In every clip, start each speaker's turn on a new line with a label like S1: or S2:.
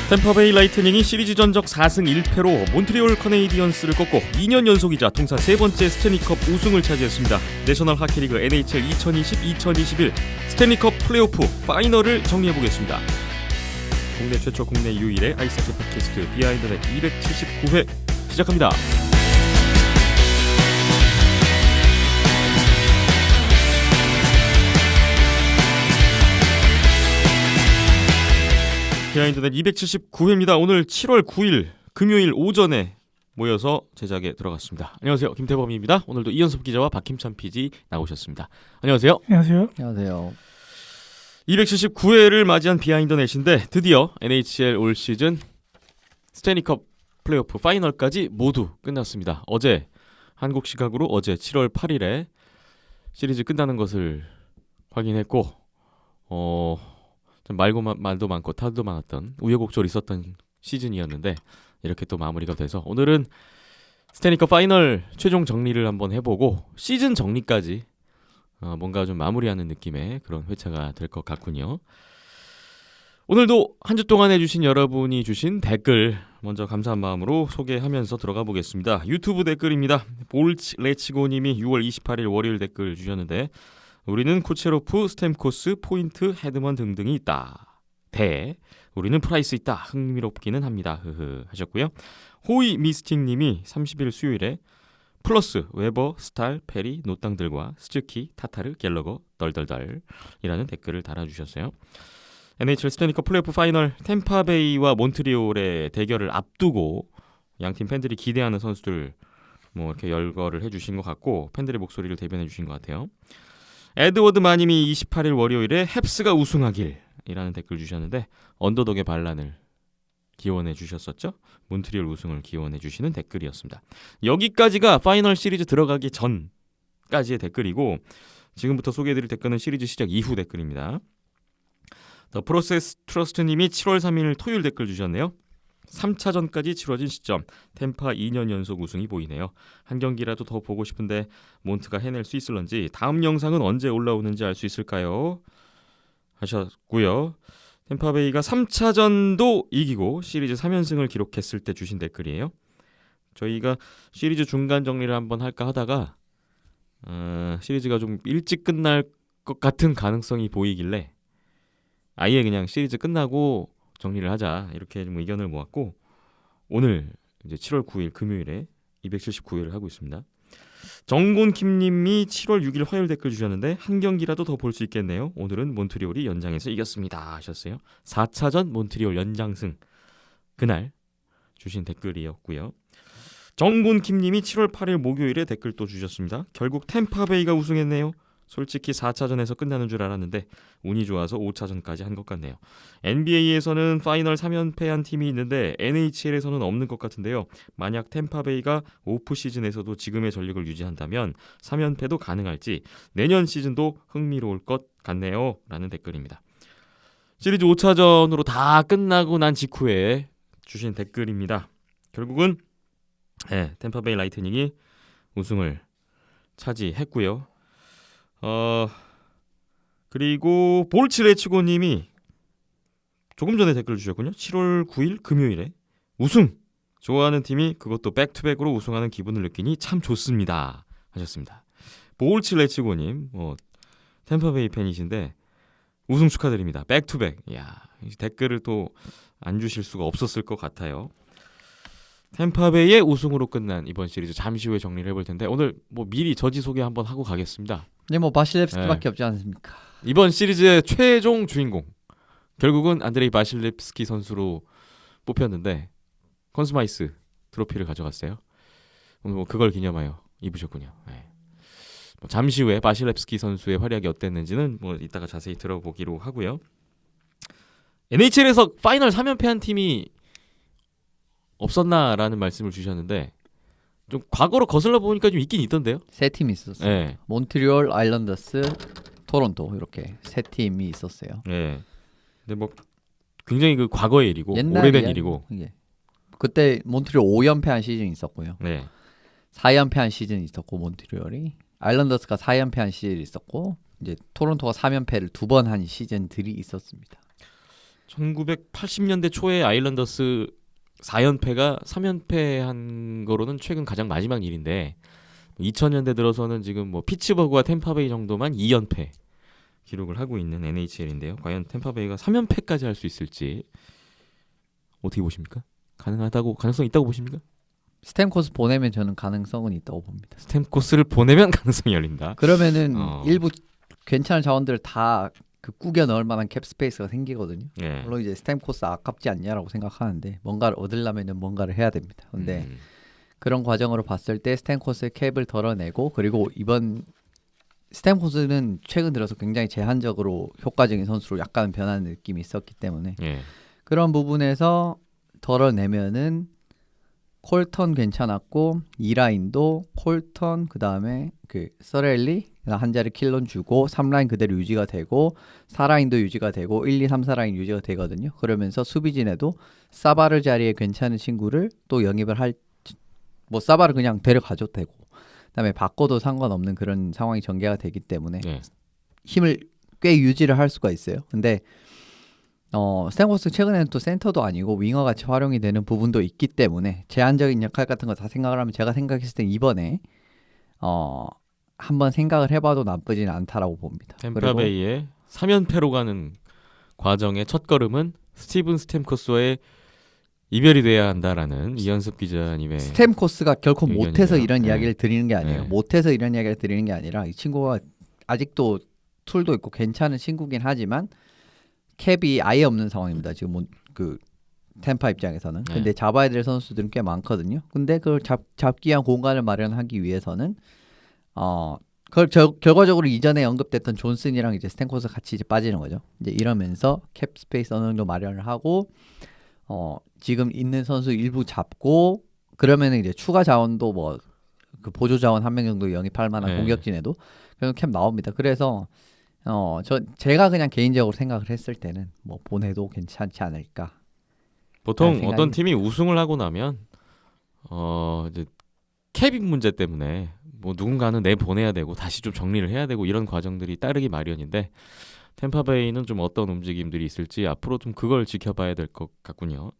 S1: 템파베이 라이트닝이 시리즈 전적 4승 1패로 몬트리올 커네이디언스를 꺾고 2년 연속이자 통산 세 번째 스탠리컵 우승을 차지했습니다. 내셔널 하키리그 NHL 2020-2021 스탠리컵 플레이오프 파이널을 정리해보겠습니다. 국내 최초 국내 유일의 아이스하키 팟캐스트 비하인드넷 279회 시작합니다. 비하인드넷 279회입니다. 오늘 7월 9일 금요일 오전에 모여서 제작에 들어갔습니다. 안녕하세요. 김태범입니다. 오늘도 이현섭 기자와 박힘찬 PD 나오셨습니다. 안녕하세요.
S2: 안녕하세요.
S3: 안녕하세요.
S1: 279회를 맞이한 비하인드넷인데 드디어 NHL 올 시즌 스탠리컵 플레이오프 파이널까지 모두 끝났습니다. 어제 한국 시각으로 어제 7월 8일에 시리즈 끝나는 것을 확인했고 말도 많고 타도 많았던 우여곡절 있었던 시즌이었는데 이렇게 또 마무리가 돼서 오늘은 스탠리컵 파이널 최종 정리를 한번 해보고 시즌 정리까지 뭔가 좀 마무리하는 느낌의 그런 회차가 될 것 같군요. 오늘도 한 주 동안 해주신 여러분이 주신 댓글 먼저 감사한 마음으로 소개하면서 들어가 보겠습니다. 유튜브 댓글입니다. 볼츠레치고님이 6월 28일 월요일 댓글 주셨는데 우리는 쿠체로프, 스탬코스, 포인트, 헤드먼 등등이 있다. 우리는 프라이스 있다. 흥미롭기는 합니다. 하셨고요. 호이 미스틱님이 30일 수요일에 플러스, 웨버, 스탈, 페리, 노땅들과 스즈키, 타타르, 갤러거, 덜덜덜이라는 댓글을 달아주셨어요. NHL 스탠리컵 플레이오프 파이널 템파베이와 몬트리올의 대결을 앞두고 양팀 팬들이 기대하는 선수들 이렇게 열거를 해주신 것 같고 팬들의 목소리를 대변해 주신 것 같아요. 에드워드 마님이 28일 월요일에 헵스가 우승하길이라는 댓글 주셨는데 언더독의 반란을 기원해 주셨었죠. 몬트리올 우승을 기원해 주시는 댓글이었습니다. 여기까지가 파이널 시리즈 들어가기 전까지의 댓글이고 지금부터 소개해드릴 댓글은 시리즈 시작 이후 댓글입니다. 더 프로세스 트러스트님이 7월 3일 토요일 댓글 주셨네요. 3차전까지 치러진 시점 템파 2년 연속 우승이 보이네요. 한 경기라도 더 보고 싶은데 몬트가 해낼 수 있을런지 다음 영상은 언제 올라오는지 알 수 있을까요? 하셨고요. 템파베이가 3차전도 이기고 시리즈 3연승을 기록했을 때 주신 댓글이에요. 저희가 시리즈 중간 정리를 한번 할까 하다가 시리즈가 좀 일찍 끝날 것 같은 가능성이 보이길래 아예 그냥 시리즈 끝나고 정리를 하자 이렇게 좀 의견을 모았고 오늘 이제 7월 9일 금요일에 279회를 하고 있습니다. 정곤킴님이 7월 6일 화요일 댓글 주셨는데 한 경기라도 더 볼 수 있겠네요. 오늘은 몬트리올이 연장에서 이겼습니다 하셨어요. 4차전 몬트리올 연장승 그날 주신 댓글이었고요. 정곤킴님이 7월 8일 목요일에 댓글 또 주셨습니다. 결국 템파베이가 우승했네요. 솔직히 4차전에서 끝나는 줄 알았는데 운이 좋아서 5차전까지 한 것 같네요. NBA에서는 파이널 3연패한 팀이 있는데 NHL에서는 없는 것 같은데요. 만약 템파베이가 오프 시즌에서도 지금의 전력을 유지한다면 3연패도 가능할지 내년 시즌도 흥미로울 것 같네요. 라는 댓글입니다. 시리즈 5차전으로 다 끝나고 난 직후에 주신 댓글입니다. 결국은 템파베이 라이트닝이 우승을 차지했고요. 그리고 볼츠레치고님이 조금 전에 댓글 주셨군요. 7월 9일 금요일에 우승! 좋아하는 팀이 그것도 백투백으로 우승하는 기분을 느끼니 참 좋습니다 하셨습니다. 볼츠레치고님 템파베이 팬이신데 우승 축하드립니다. 백투백. 이야, 댓글을 또 안 주실 수가 없었을 것 같아요. 템파베이의 우승으로 끝난 이번 시리즈 잠시 후에 정리를 해볼 텐데 오늘 미리 저지 소개 한번 하고 가겠습니다.
S3: 네, 바실렙스키밖에 없지 않습니까?
S1: 이번 시리즈의 최종 주인공 결국은 안드레이 바실렙스키 선수로 뽑혔는데 컨스마이스 트로피를 가져갔어요. 오늘 그걸 기념하여 입으셨군요. 잠시 후에 바실렙스키 선수의 활약이 어땠는지는 이따가 자세히 들어보기로 하고요. NHL에서 파이널 3연패한 팀이 없었나라는 말씀을 주셨는데 좀 과거로 거슬러 보니까 좀 있긴 있던데요.
S3: 세 팀이 있었어요.
S1: 네.
S3: 몬트리올, 아일랜더스, 토론토 이렇게 세 팀이 있었어요.
S1: 네. 근데 굉장히 그 과거의 일이고 오래된 일이고.
S3: 예. 그때 몬트리올 5연패한 시즌이 있었고요.
S1: 네.
S3: 4연패한 시즌이 있었고 몬트리올이 아일랜더스가 4연패한 시즌이 있었고 이제 토론토가 3연패를 2번 한 시즌들이 있었습니다.
S1: 1980년대 초에 아일랜더스 4연패가 3연패한 거로는 최근 가장 마지막 일인데 2000년대 들어서는 지금 뭐 피츠버그와 템파베이 정도만 2연패 기록을 하고 있는 NHL인데요. 과연 템파베이가 3연패까지 할 수 있을지 어떻게 보십니까? 가능성 있다고 보십니까?
S3: 스탬코스 보내면 저는 가능성은 있다고 봅니다.
S1: 스탬코스를 보내면 가능성이 열린다.
S3: 그러면은
S1: 어.
S3: 일부 괜찮은 자원들을 다 그 꾸겨 넣을 만한 캡 스페이스가 생기거든요.
S1: 예.
S3: 물론 이제 스탬코스 아깝지 않냐라고 생각하는데 뭔가를 얻으려면은 뭔가를 해야 됩니다. 근데 그런 과정으로 봤을 때 스탬코스의 캡을 덜어내고 그리고 이번 스탬코스는 최근 들어서 굉장히 제한적으로 효과적인 선수로 약간 변하는 느낌이 있었기 때문에
S1: 예.
S3: 그런 부분에서 덜어내면은 콜턴 괜찮았고 이라인도 콜턴 그다음에 그 서렐리 한 자리 킬런 주고 3라인 그대로 유지가 되고 4라인도 유지가 되고 1, 2, 3, 4라인 유지가 되거든요. 그러면서 수비진에도 사바르 자리에 괜찮은 친구를 또 영입을 뭐 사바를 그냥 데려가줘도 되고 그다음에 바꿔도 상관없는 그런 상황이 전개가 되기 때문에
S1: 예.
S3: 힘을 꽤 유지를 할 수가 있어요. 근데 스탠코스 최근에는 또 센터도 아니고 윙어 같이 활용이 되는 부분도 있기 때문에 제한적인 역할 같은 거 다 생각을 하면 제가 생각했을 땐 이번에 한번 생각을 해봐도 나쁘진 않다라고 봅니다.
S1: 템파베이의 3연패로 가는 과정의 첫 걸음은 스티븐 스탬코스와의 이별이 돼야 한다라는 이현습 기자님의
S3: 스탬코스가 결코
S1: 의견이네요.
S3: 못해서 이런
S1: 네.
S3: 이야기를 드리는 게 아니에요.
S1: 네.
S3: 못해서 이런 이야기를 드리는 게 아니라 이 친구가 아직도 툴도 있고 괜찮은 친구긴 하지만 캡이 아예 없는 상황입니다. 지금 그 템파 입장에서는.
S1: 네.
S3: 근데 잡아야 될 선수들은 꽤 많거든요. 근데 그걸 잡기 위한 공간을 마련하기 위해서는 그걸 결과적으로 이전에 언급됐던 존슨이랑 이제 스탠코스 같이 이제 빠지는 거죠. 이제 이러면서 캡 스페이스 어느 정도 마련을 하고 지금 있는 선수 일부 잡고 그러면은 이제 추가 자원도 뭐 그 보조 자원 한 명 정도 영입할 만한
S1: 네.
S3: 공격진에도 그런 캡 나옵니다. 그래서 제가 그냥 개인적으로 생각을 했을 때는 뭐 보내도 괜찮지 않을까.
S1: 보통
S3: 생각이-
S1: 어떤 팀이 우승을 하고 나면 이제 캡 문제 때문에 뭐 누군가는 내보내야 되고 다시 좀 정리를 해야 되고 이런 과정들이 따르기 마련인데 템파베이는 좀 어떤 움직임들이 있을지 앞으로 좀 그걸 지켜봐야 될 것 같군요.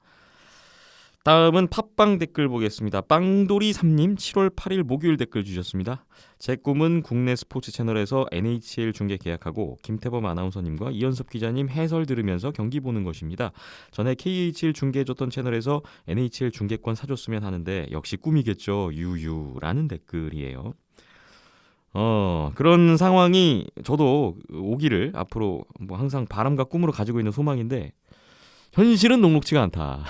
S1: 다음은 팟빵 댓글 보겠습니다. 빵돌이3님 7월 8일 목요일 댓글 주셨습니다. 제 꿈은 국내 스포츠 채널에서 NHL 중계 계약하고 김태범 아나운서님과 이현섭 기자님 해설 들으면서 경기 보는 것입니다. 전에 KHL 중계해줬던 채널에서 NHL 중계권 사줬으면 하는데 역시 꿈이겠죠. 유유라는 댓글이에요. 그런 상황이 저도 오기를 앞으로 뭐 항상 바람과 꿈으로 가지고 있는 소망인데 현실은 녹록지가 않다.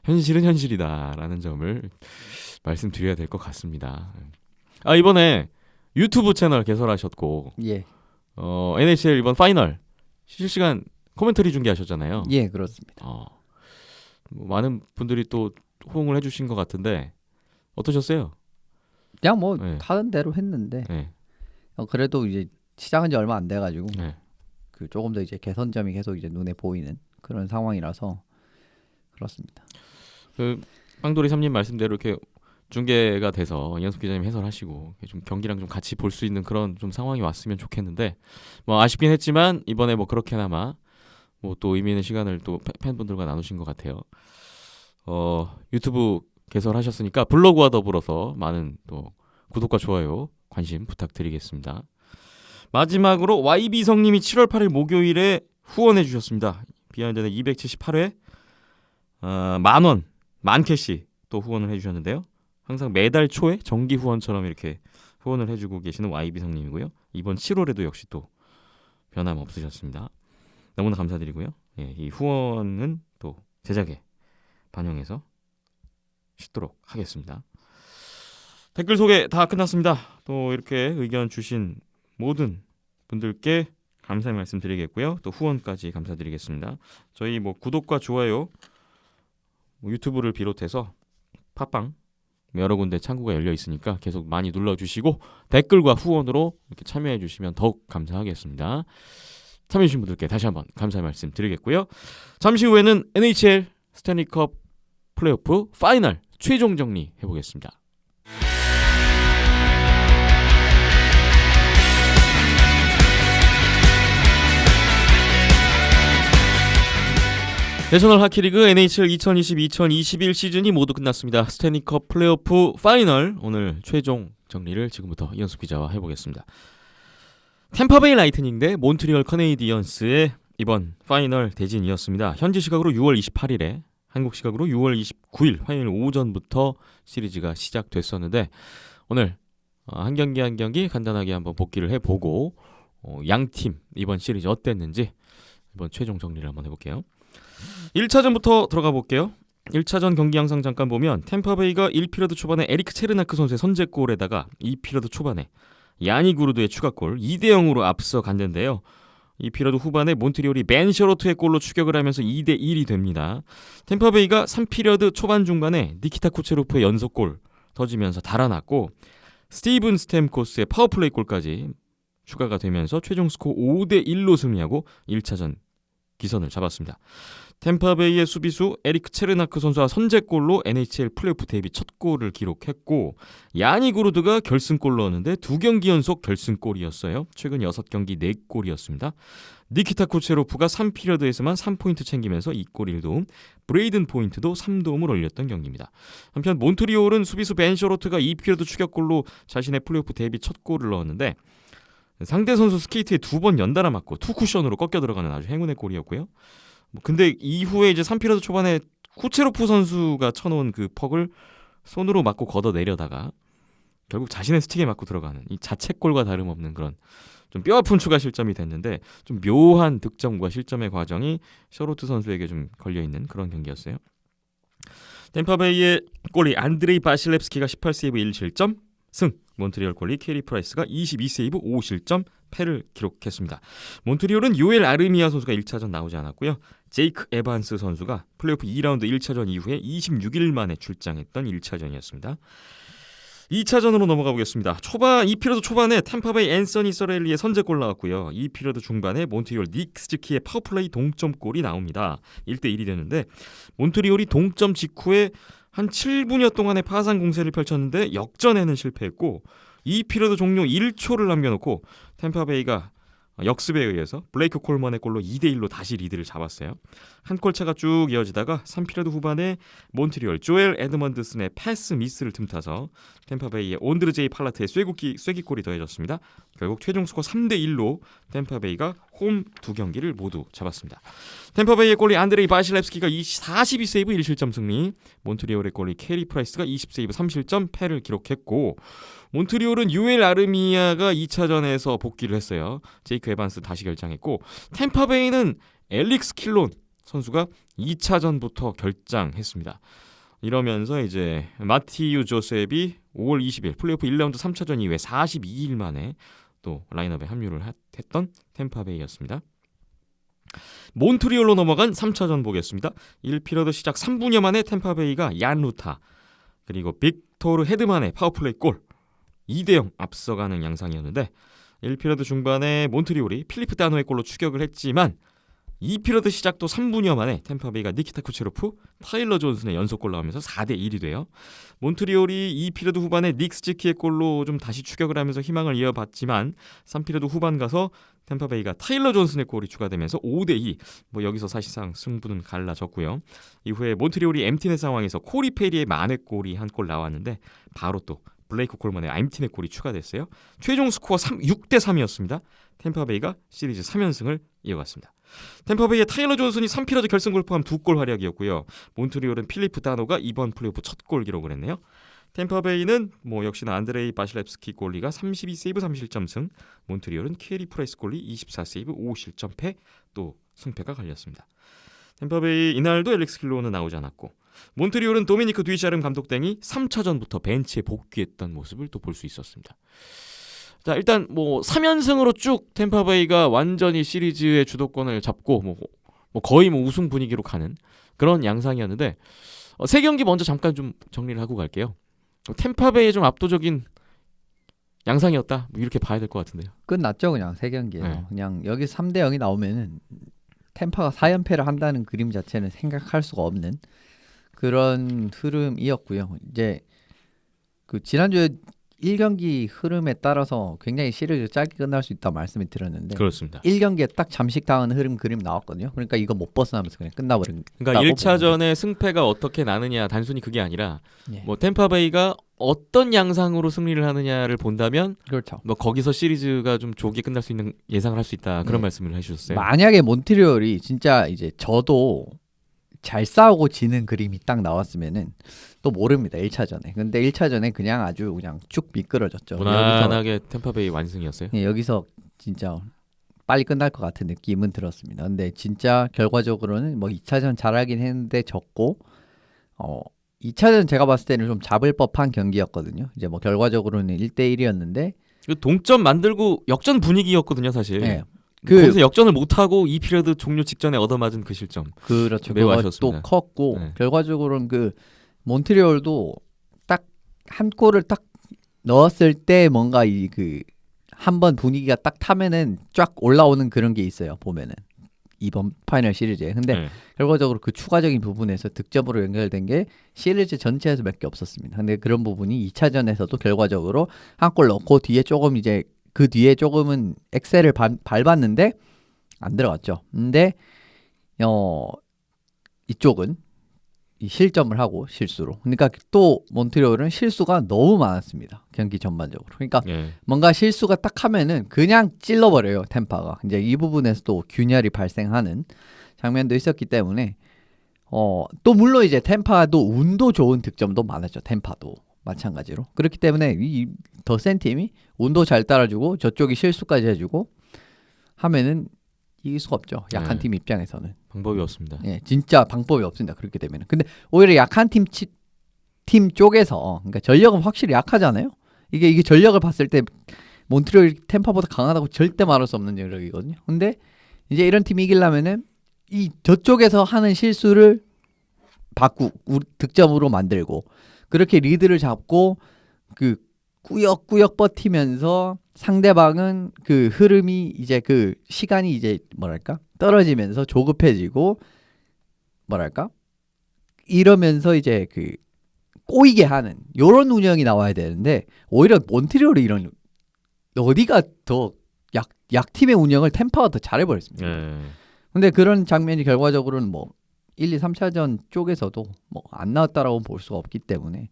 S1: 현실은 현실이다라는 점을 말씀드려야 될 것 같습니다. 이번에 유튜브 채널 개설하셨고
S3: 예,
S1: NHL 이번 파이널 실시간 코멘터리 중계하셨잖아요.
S3: 예 그렇습니다.
S1: 뭐 많은 분들이 또 호응을 해주신 것 같은데 어떠셨어요?
S3: 그냥 뭐
S1: 네.
S3: 하던 대로 했는데
S1: 네.
S3: 그래도 이제 시작한 지 얼마 안 돼가지고
S1: 네.
S3: 그 조금 더 이제 개선점이 계속 이제 눈에 보이는 그런 상황이라서 그렇습니다.
S1: 그 빵돌이 3님 말씀대로 이렇게 중계가 돼서 이현숙 기자님 해설하시고 좀 경기랑 좀 같이 볼 수 있는 그런 좀 상황이 왔으면 좋겠는데 뭐 아쉽긴 했지만 이번에 뭐 그렇게나마 뭐 또 의미 있는 시간을 또 팬분들과 나누신 것 같아요. 유튜브 개설하셨으니까 블로그와 더불어서 많은 또 구독과 좋아요 관심 부탁드리겠습니다. 마지막으로 YB성님이 7월 8일 목요일에 후원해 주셨습니다. 비하인드는 278회 10,000원 만캐시 또 후원을 해주셨는데요. 항상 매달 초에 정기 후원처럼 이렇게 후원을 해주고 계시는 YB성님이고요. 이번 7월에도 역시 또 변함없으셨습니다. 너무나 감사드리고요. 예, 이 후원은 또 제작에 반영해서 싣도록 하겠습니다. 댓글 소개 다 끝났습니다. 또 이렇게 의견 주신 모든 분들께 감사의 말씀 드리겠고요. 또 후원까지 감사드리겠습니다. 저희 뭐 구독과 좋아요 유튜브를 비롯해서 팟빵 여러 군데 창구가 열려 있으니까 계속 많이 눌러주시고 댓글과 후원으로 이렇게 참여해 주시면 더욱 감사하겠습니다. 참여해주신 분들께 다시 한번 감사의 말씀 드리겠고요. 잠시 후에는 NHL 스탠리컵 플레이오프 파이널 최종 정리 해보겠습니다. 내셔널 하키리그 NHL 2020-2021 시즌이 모두 끝났습니다. 스탠리컵 플레이오프 파이널 오늘 최종 정리를 지금부터 이현숙 기자와 해보겠습니다. 템파베이 라이트닝 대 몬트리올 커네이디언스의 이번 파이널 대진이었습니다. 현지 시각으로 6월 28일에 한국 시각으로 6월 29일 화요일 오전부터 시리즈가 시작됐었는데 오늘 한 경기 한 경기 간단하게 한번 복기를 해보고 양팀 이번 시리즈 어땠는지 이번 최종 정리를 한번 해볼게요. 1차전부터 들어가 볼게요. 1차전 경기 양상 잠깐 보면 템파베이가 1피러드 초반에 에리크 체르나크 선수의 선제골에다가 2피러드 초반에 야니 구르드의 추가골 2대0으로 앞서 갔는데요. 2피러드 후반에 몬트리올이 벤 셔로트의 골로 추격을 하면서 2대1이 됩니다. 템파베이가 3피러드 초반 중반에 니키타 쿠체로프의 연속골 터지면서 달아났고 스티븐 스탬코스의 파워플레이 골까지 추가가 되면서 최종 스코어 5대1로 승리하고 1차전 기선을 잡았습니다. 템파베이의 수비수 에리크 체르나크 선수와 선제골로 NHL 플레이오프 데뷔 첫 골을 기록했고 야니 구르드가 결승골 넣었는데 2경기 연속 결승골이었어요. 최근 6경기 4골이었습니다. 니키타 쿠체로프가 3피러드에서만 3포인트 챙기면서 2골 1도움, 브레이든 포인트도 3도움을 올렸던 경기입니다. 한편 몬트리올은 수비수 벤 셔로트가 2피러드 추격골로 자신의 플레이오프 데뷔 첫 골을 넣었는데 상대 선수 스케이트에 2번 연달아 맞고 투쿠션으로 꺾여 들어가는 아주 행운의 골이었고요. 근데 이후에 이제 3피러드 초반에 쿠체로프 선수가 쳐놓은 그 퍽을 손으로 맞고 걷어내려다가 결국 자신의 스틱에 맞고 들어가는 이 자책골과 다름없는 그런 좀 뼈아픈 추가 실점이 됐는데 좀 묘한 득점과 실점의 과정이 셔로트 선수에게 좀 걸려있는 그런 경기였어요. 템파베이의 골리 안드레이 바실렙스키가 18세이브 1실점 승, 몬트리올 골리 캐리 프라이스가 22세이브 5실점 패를 기록했습니다. 몬트리올은 요엘 아르미아 선수가 1차전 나오지 않았고요. 제이크 에반스 선수가 플레이오프 2라운드 1차전 이후에 26일 만에 출장했던 1차전이었습니다. 2차전으로 넘어가 보겠습니다. 2피러드 초반에 템파베이 앤서니 서렐리의 선제골 나왔고요. 2피러드 중반에 몬트리올 닉스즈키의 파워플레이 동점골이 나옵니다. 1대1이 되는데 몬트리올이 동점 직후에 한 7분여 동안의 파상 공세를 펼쳤는데 역전에는 실패했고 2피러드 종료 1초를 남겨놓고 템파베이가 역습에 의해서 블레이크 콜먼의 골로 2대1로 다시 리드를 잡았어요. 한 골차가 쭉 이어지다가 3피러드 후반에 몬트리올 조엘 에드먼드슨의 패스 미스를 틈타서 템파베이의 온드르 제이 팔라트의 쐐기골이 더해졌습니다. 결국 최종 스코어 3대1로 템파베이가 홈 2경기를 모두 잡았습니다. 템파베이의 골리 안드레이 바실렙스키가 42세이브 1실점 승리, 몬트리올의 골리 캐리 프라이스가 20세이브 3실점 패를 기록했고 몬트리올은 유엘 아르미아가 2차전에서 복귀를 했어요. 제이크 에반스 다시 결장했고 템파베이는 엘릭스 킬론 선수가 2차전부터 결장했습니다. 이러면서 이제 마티유 조셉이 5월 20일 플레이오프 1라운드 3차전 이후에 42일 만에 또 라인업에 합류를 했던 템파베이였습니다. 몬트리올로 넘어간 3차전 보겠습니다. 1피러드 시작 3분여 만에 템파베이가 얀 루타 그리고 빅토르 헤드만의 파워플레이 골 2대0 앞서가는 양상이었는데 1피러드 중반에 몬트리올이 필리프 다노의 골로 추격을 했지만 2피러드 시작도 3분여 만에 템파베이가 니키타 쿠체로프, 타일러 존슨의 연속골 나오면서 4대1이 돼요. 몬트리올이 2피러드 후반에 닉스지키의 골로 좀 다시 추격을 하면서 희망을 이어봤지만 3피러드 후반 가서 템파베이가 타일러 존슨의 골이 추가되면서 5대2 여기서 사실상 승부는 갈라졌고요. 이후에 몬트리올이 엠티넷 상황에서 코리 페리의 만회골이 한 골 나왔는데 바로 또 블레이크 콜먼의 엠티넷 골이 추가됐어요. 최종 스코어 6대3이었습니다. 템파베이가 시리즈 3연승을 이어갔습니다. 템파베이의 타일러 존슨이 3피러드 결승골 포함 2골 활약이었고요. 몬트리올은 필리프 다노가 이번 플레이오프 첫 골 기록을 했네요. 템파베이는 역시나 안드레이 바실렙스키 골리가 32세이브 3실점 승, 몬트리올은 캐리 프라이스 골리 24세이브 5실점 패, 또 승패가 갈렸습니다. 템파베이 이날도 엘릭스 킬로는 나오지 않았고 몬트리올은 도미니크 뒤샤름 감독 땡이 3차전부터 벤치에 복귀했던 모습을 또 볼 수 있었습니다. 자, 일단 3연승으로 쭉 템파베이가 완전히 시리즈의 주도권을 잡고 거의 우승 분위기로 가는 그런 양상이었는데 세 경기 먼저 잠깐 좀 정리를 하고 갈게요. 템파베이의 좀 압도적인 양상이었다 이렇게 봐야 될 것 같은데요.
S3: 끝났죠. 그냥 3경기에요.
S1: 네.
S3: 그냥 여기 3대0이 나오면은 템파가 4연패를 한다는 그림 자체는 생각할 수가 없는 그런 흐름이었고요. 이제 그 지난주에 1경기 흐름에 따라서 굉장히 시리즈 짧게 끝날 수 있다 말씀이 드렸는데
S1: 그렇습니다.
S3: 1경기에 딱 잠식당하는 그림 나왔거든요. 그러니까 이거 못 벗어나면서 그냥 끝나버린.
S1: 그러니까 1차전의 승패가 어떻게 나느냐 단순히 그게 아니라
S3: 예.
S1: 뭐 템파베이가 어떤 양상으로 승리를 하느냐를 본다면
S3: 그렇죠.
S1: 뭐 거기서 시리즈가 좀 조기에 끝날 수 있는 예상을 할 수 있다 그런
S3: 네.
S1: 말씀을 해주셨어요.
S3: 만약에 몬트리올이 진짜 이제 저도 잘 싸우고 지는 그림이 딱 나왔으면은 또 모릅니다. 1차전에. 근데 1차전에 그냥 아주 그냥 쭉 미끄러졌죠.
S1: 무난하게 템파베이 완승이었어요.
S3: 여기서 진짜 빨리 끝날 것 같은 느낌은 들었습니다. 근데 진짜 결과적으로는 뭐 2차전 잘하긴 했는데 졌고 2차전 제가 봤을 때는 좀 잡을 법한 경기였거든요. 이제 뭐 결과적으로는 1대1이었는데
S1: 동점 만들고 역전 분위기였거든요, 사실.
S3: 네.
S1: 거기서 역전을 못하고 2피리어드 종료 직전에 얻어맞은 그 실점.
S3: 그렇죠.
S1: 매우
S3: 그거
S1: 아쉬웠습니다.
S3: 또 컸고
S1: 네.
S3: 결과적으로는 그 몬트리올도 딱 한 골을 딱 넣었을 때 뭔가 이 그 한번 분위기가 딱 타면은 쫙 올라오는 그런 게 있어요. 보면은 이번 파이널 시리즈에. 근데
S1: 네.
S3: 결과적으로 그 추가적인 부분에서 득점으로 연결된 게 시리즈 전체에서 몇 개 없었습니다. 근데 그런 부분이 2차전에서도 결과적으로 한 골 넣고 뒤에 조금 이제 그 뒤에 조금은 엑셀을 밟았는데 안 들어갔죠. 근데 이쪽은 이 실점을 하고 실수로. 그러니까 또 몬트리올은 실수가 너무 많았습니다. 경기 전반적으로. 그러니까
S1: 예.
S3: 뭔가 실수가 딱 하면은 그냥 찔러버려요. 템파가. 이제 이 부분에서 또 균열이 발생하는 장면도 있었기 때문에 또 물론 이제 템파도 운도 좋은 득점도 많았죠. 템파도 마찬가지로. 그렇기 때문에 이 더 센 팀이 운도 잘 따라주고 저쪽이 실수까지 해주고 하면은 이길 수가 없죠. 약한
S1: 네.
S3: 팀 입장에서는.
S1: 방법이 없습니다.
S3: 예, 진짜 방법이 없습니다. 그렇게 되면. 근데 오히려 약한 팀 쪽에서 그러니까 전력은 확실히 약하잖아요. 이게 전력을 봤을 때 몬트리올 템파보다 강하다고 절대 말할 수 없는 전력이거든요. 근데 이제 이런 팀이 이기려면은 이 저쪽에서 하는 실수를 득점으로 만들고 그렇게 리드를 잡고 그 꾸역꾸역 버티면서 상대방은 그 흐름이 이제 그 시간이 이제 뭐랄까 떨어지면서 조급해지고 뭐랄까 이러면서 이제 그 꼬이게 하는 요런 운영이 나와야 되는데 오히려 몬트리올이 이런 어디가 더 약팀의 운영을 템파가 더 잘해버렸습니다.
S1: 예.
S3: 근데 그런 장면이 결과적으로는 뭐 1, 2, 3차전 쪽에서도 뭐 안 나왔다라고 볼 수가 없기 때문에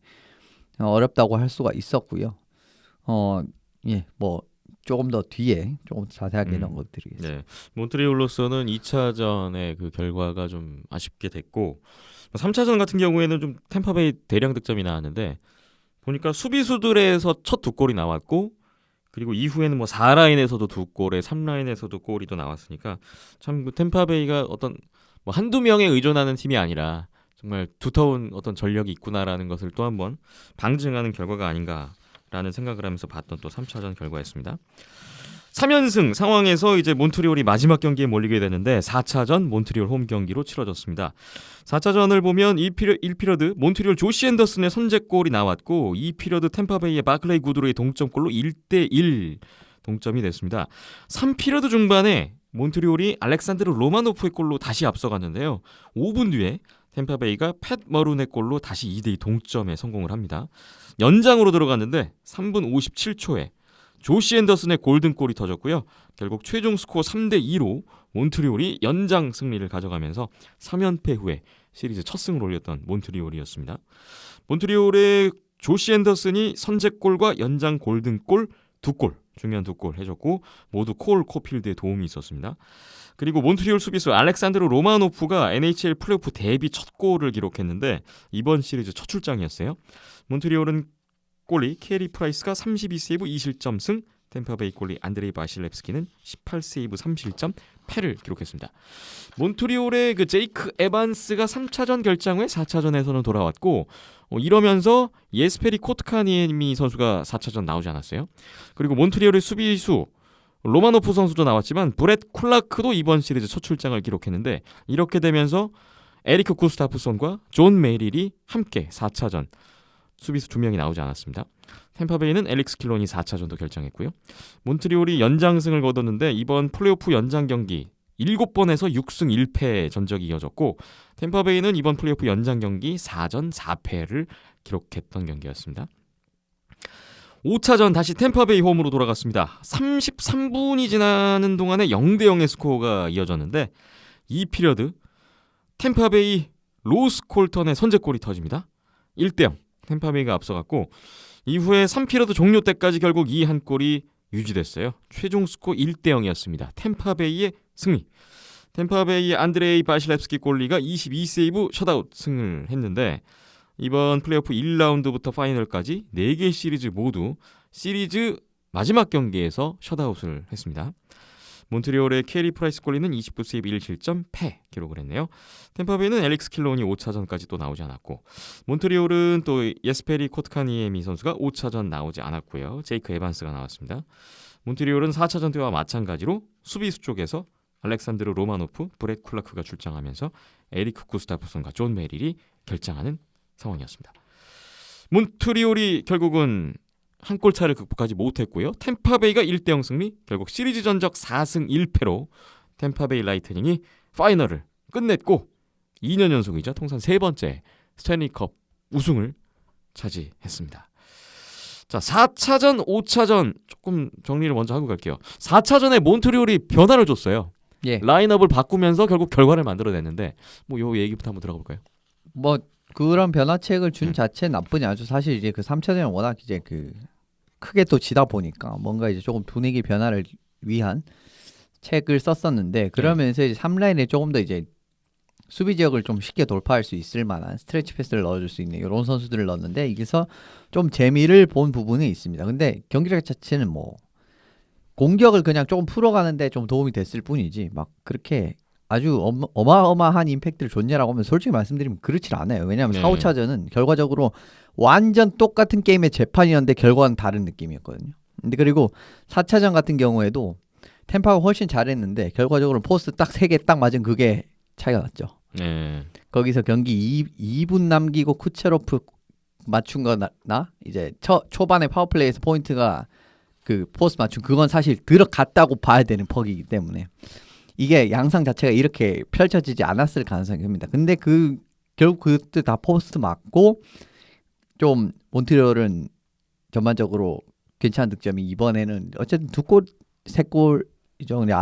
S3: 어렵다고 할 수가 있었고요. 예, 뭐 조금 더 뒤에 조금 자세하게 언급드리겠습니다.
S1: 네. 몬트리올로서는 2차전의 그 결과가 좀 아쉽게 됐고 3차전 같은 경우에는 좀 템파베이 대량 득점이 나왔는데 보니까 수비수들에서 첫 두 골이 나왔고 그리고 이후에는 뭐 4라인에서도 두 골에 3라인에서도 골이 또 나왔으니까 참 그 템파베이가 어떤 뭐 한두 명에 의존하는 팀이 아니라 정말 두터운 어떤 전력이 있구나라는 것을 또 한번 방증하는 결과가 아닌가라는 생각을 하면서 봤던 또 3차전 결과였습니다. 3연승 상황에서 이제 몬트리올이 마지막 경기에 몰리게 되는데 4차전 몬트리올 홈 경기로 치러졌습니다. 4차전을 보면 1피리어드 몬트리올 조시 앤더슨의 선제골이 나왔고 2피리어드 템파베이의 바클레이 구드로의 동점골로 1대1 동점이 됐습니다. 3피리어드 중반에 몬트리올이 알렉산드르 로마노프의 골로 다시 앞서갔는데요. 5분 뒤에 템파베이가 팻 머룬의 골로 다시 2대2 동점에 성공을 합니다. 연장으로 들어갔는데 3분 57초에 조시 앤더슨의 골든골이 터졌고요. 결국 최종 스코어 3대2로 몬트리올이 연장 승리를 가져가면서 3연패 후에 시리즈 첫 승을 올렸던 몬트리올이었습니다. 몬트리올의 조시 앤더슨이 선제골과 연장 골든골 2골, 중요한 2골 해줬고 모두 콜 코필드의 도움이 있었습니다. 그리고 몬트리올 수비수 알렉산드르 로마노프가 NHL 플레이오프 데뷔 첫 골을 기록했는데 이번 시리즈 첫 출장이었어요. 몬트리올은 골리 캐리 프라이스가 32세이브 2실점 승, 템파베이 골리 안드레이 바실렙스키는 18세이브 3실점 패를 기록했습니다. 몬트리올의 그 제이크 에반스가 3차전 결장 후에 4차전에서는 돌아왔고 이러면서 예스페리 코트카니에미 선수가 4차전 나오지 않았어요. 그리고 몬트리올의 수비수 로마노프 선수도 나왔지만 브렛 쿨라크도 이번 시리즈 첫 출장을 기록했는데 이렇게 되면서 에리크 구스타프손과 존 메이릴이 함께 4차전 수비수 2명이 나오지 않았습니다. 템파베이는 엘릭스 킬론이 4차전도 결정했고요. 몬트리올이 연장승을 거뒀는데 이번 플레이오프 연장 경기 7번에서 6승 1패 전적이 이어졌고 템파베이는 이번 플레이오프 연장 경기 4전 4패를 기록했던 경기였습니다. 5차전 다시 템파베이 홈으로 돌아갔습니다. 33분이 지나는 동안에 0대0의 스코어가 이어졌는데 이 피리어드 템파베이 로스 콜턴의 선제골이 터집니다. 1대0 템파베이가 앞서갔고 이후에 3피리어드 종료 때까지 결국 이 한 골이 유지됐어요. 최종 스코어 1대0이었습니다. 템파베이의 승리. 템파베이의 안드레이 바실렙스키 골리가 22세이브 셧아웃 승을 했는데 이번 플레이오프 1라운드부터 파이널까지 4개 시리즈 모두 시리즈 마지막 경기에서 셧아웃을 했습니다. 몬트리올의 캐리 프라이스 골리는 29세이브 1실점 패 기록을 했네요. 템파베이는 엘릭스 킬론이 5차전까지 또 나오지 않았고 몬트리올은 또 예스페리 코트카니에미 선수가 5차전 나오지 않았고요. 제이크 에반스가 나왔습니다. 몬트리올은 4차전 때와 마찬가지로 수비수 쪽에서 알렉산드르 로마노프, 브렛 쿨라크가 출장하면서 에리크 구스타프손과 존 메릴이 결장하는 상황이었습니다. 몬트리올이 결국은 한 골 차를 극복하지 못했고요. 템파베이가 1대0 승리, 결국 시리즈 전적 4승 1패로 템파베이 라이트닝이 파이널을 끝냈고 2년 연속이자 통산 세 번째 스탠리컵 우승을 차지했습니다. 자, 4차전, 5차전 조금 정리를 먼저 하고 갈게요. 4차전에 몬트리올이 변화를 줬어요.
S3: 예.
S1: 라인업을 바꾸면서 결국 결과를 만들어냈는데 뭐 요 얘기부터 한번 들어가 볼까요?
S3: 뭐 그런 변화책을 준 자체 나쁘지 않죠. 사실 이제 그 3차전에 워낙 이제 그 크게 또 지다 보니까 뭔가 이제 조금 분위기 변화를 위한 책을 썼었는데 그러면서 이제 3라인에 조금 더 이제 수비 지역을 좀 쉽게 돌파할 수 있을 만한 스트레치 패스를 넣어줄 수 있는 이런 선수들을 넣었는데 이게서 좀 재미를 본 부분이 있습니다. 근데 경기력 자체는 뭐 공격을 그냥 조금 풀어가는데 좀 도움이 됐을 뿐이지 막 그렇게 아주 어마어마한 임팩트를 줬냐라고 하면 솔직히 말씀드리면 그렇지 않아요. 왜냐하면
S1: 네.
S3: 4, 5차전은 결과적으로 완전 똑같은 게임의 재판이었는데 결과는 다른 느낌이었거든요. 근데 그리고 4차전 같은 경우에도 템파가 훨씬 잘했는데 결과적으로 포스트 딱 3개 딱 맞은 그게 차이가 났죠.
S1: 네.
S3: 거기서 경기 2분 남기고 쿠체로프 맞춘 거나 이제 초반에 파워플레이에서 포인트가 그 포스트 맞춘 그건 사실 들어갔다고 봐야 되는 퍽이기 때문에 이게 양상 자체가 이렇게 펼쳐지지 않았을 가능성이 큽니다. 근데 결국 그때 다 포스트 맞고 좀 몬트리올은 전반적으로 괜찮은 득점이 이번에는 어쨌든 2골, 3골이죠. 근데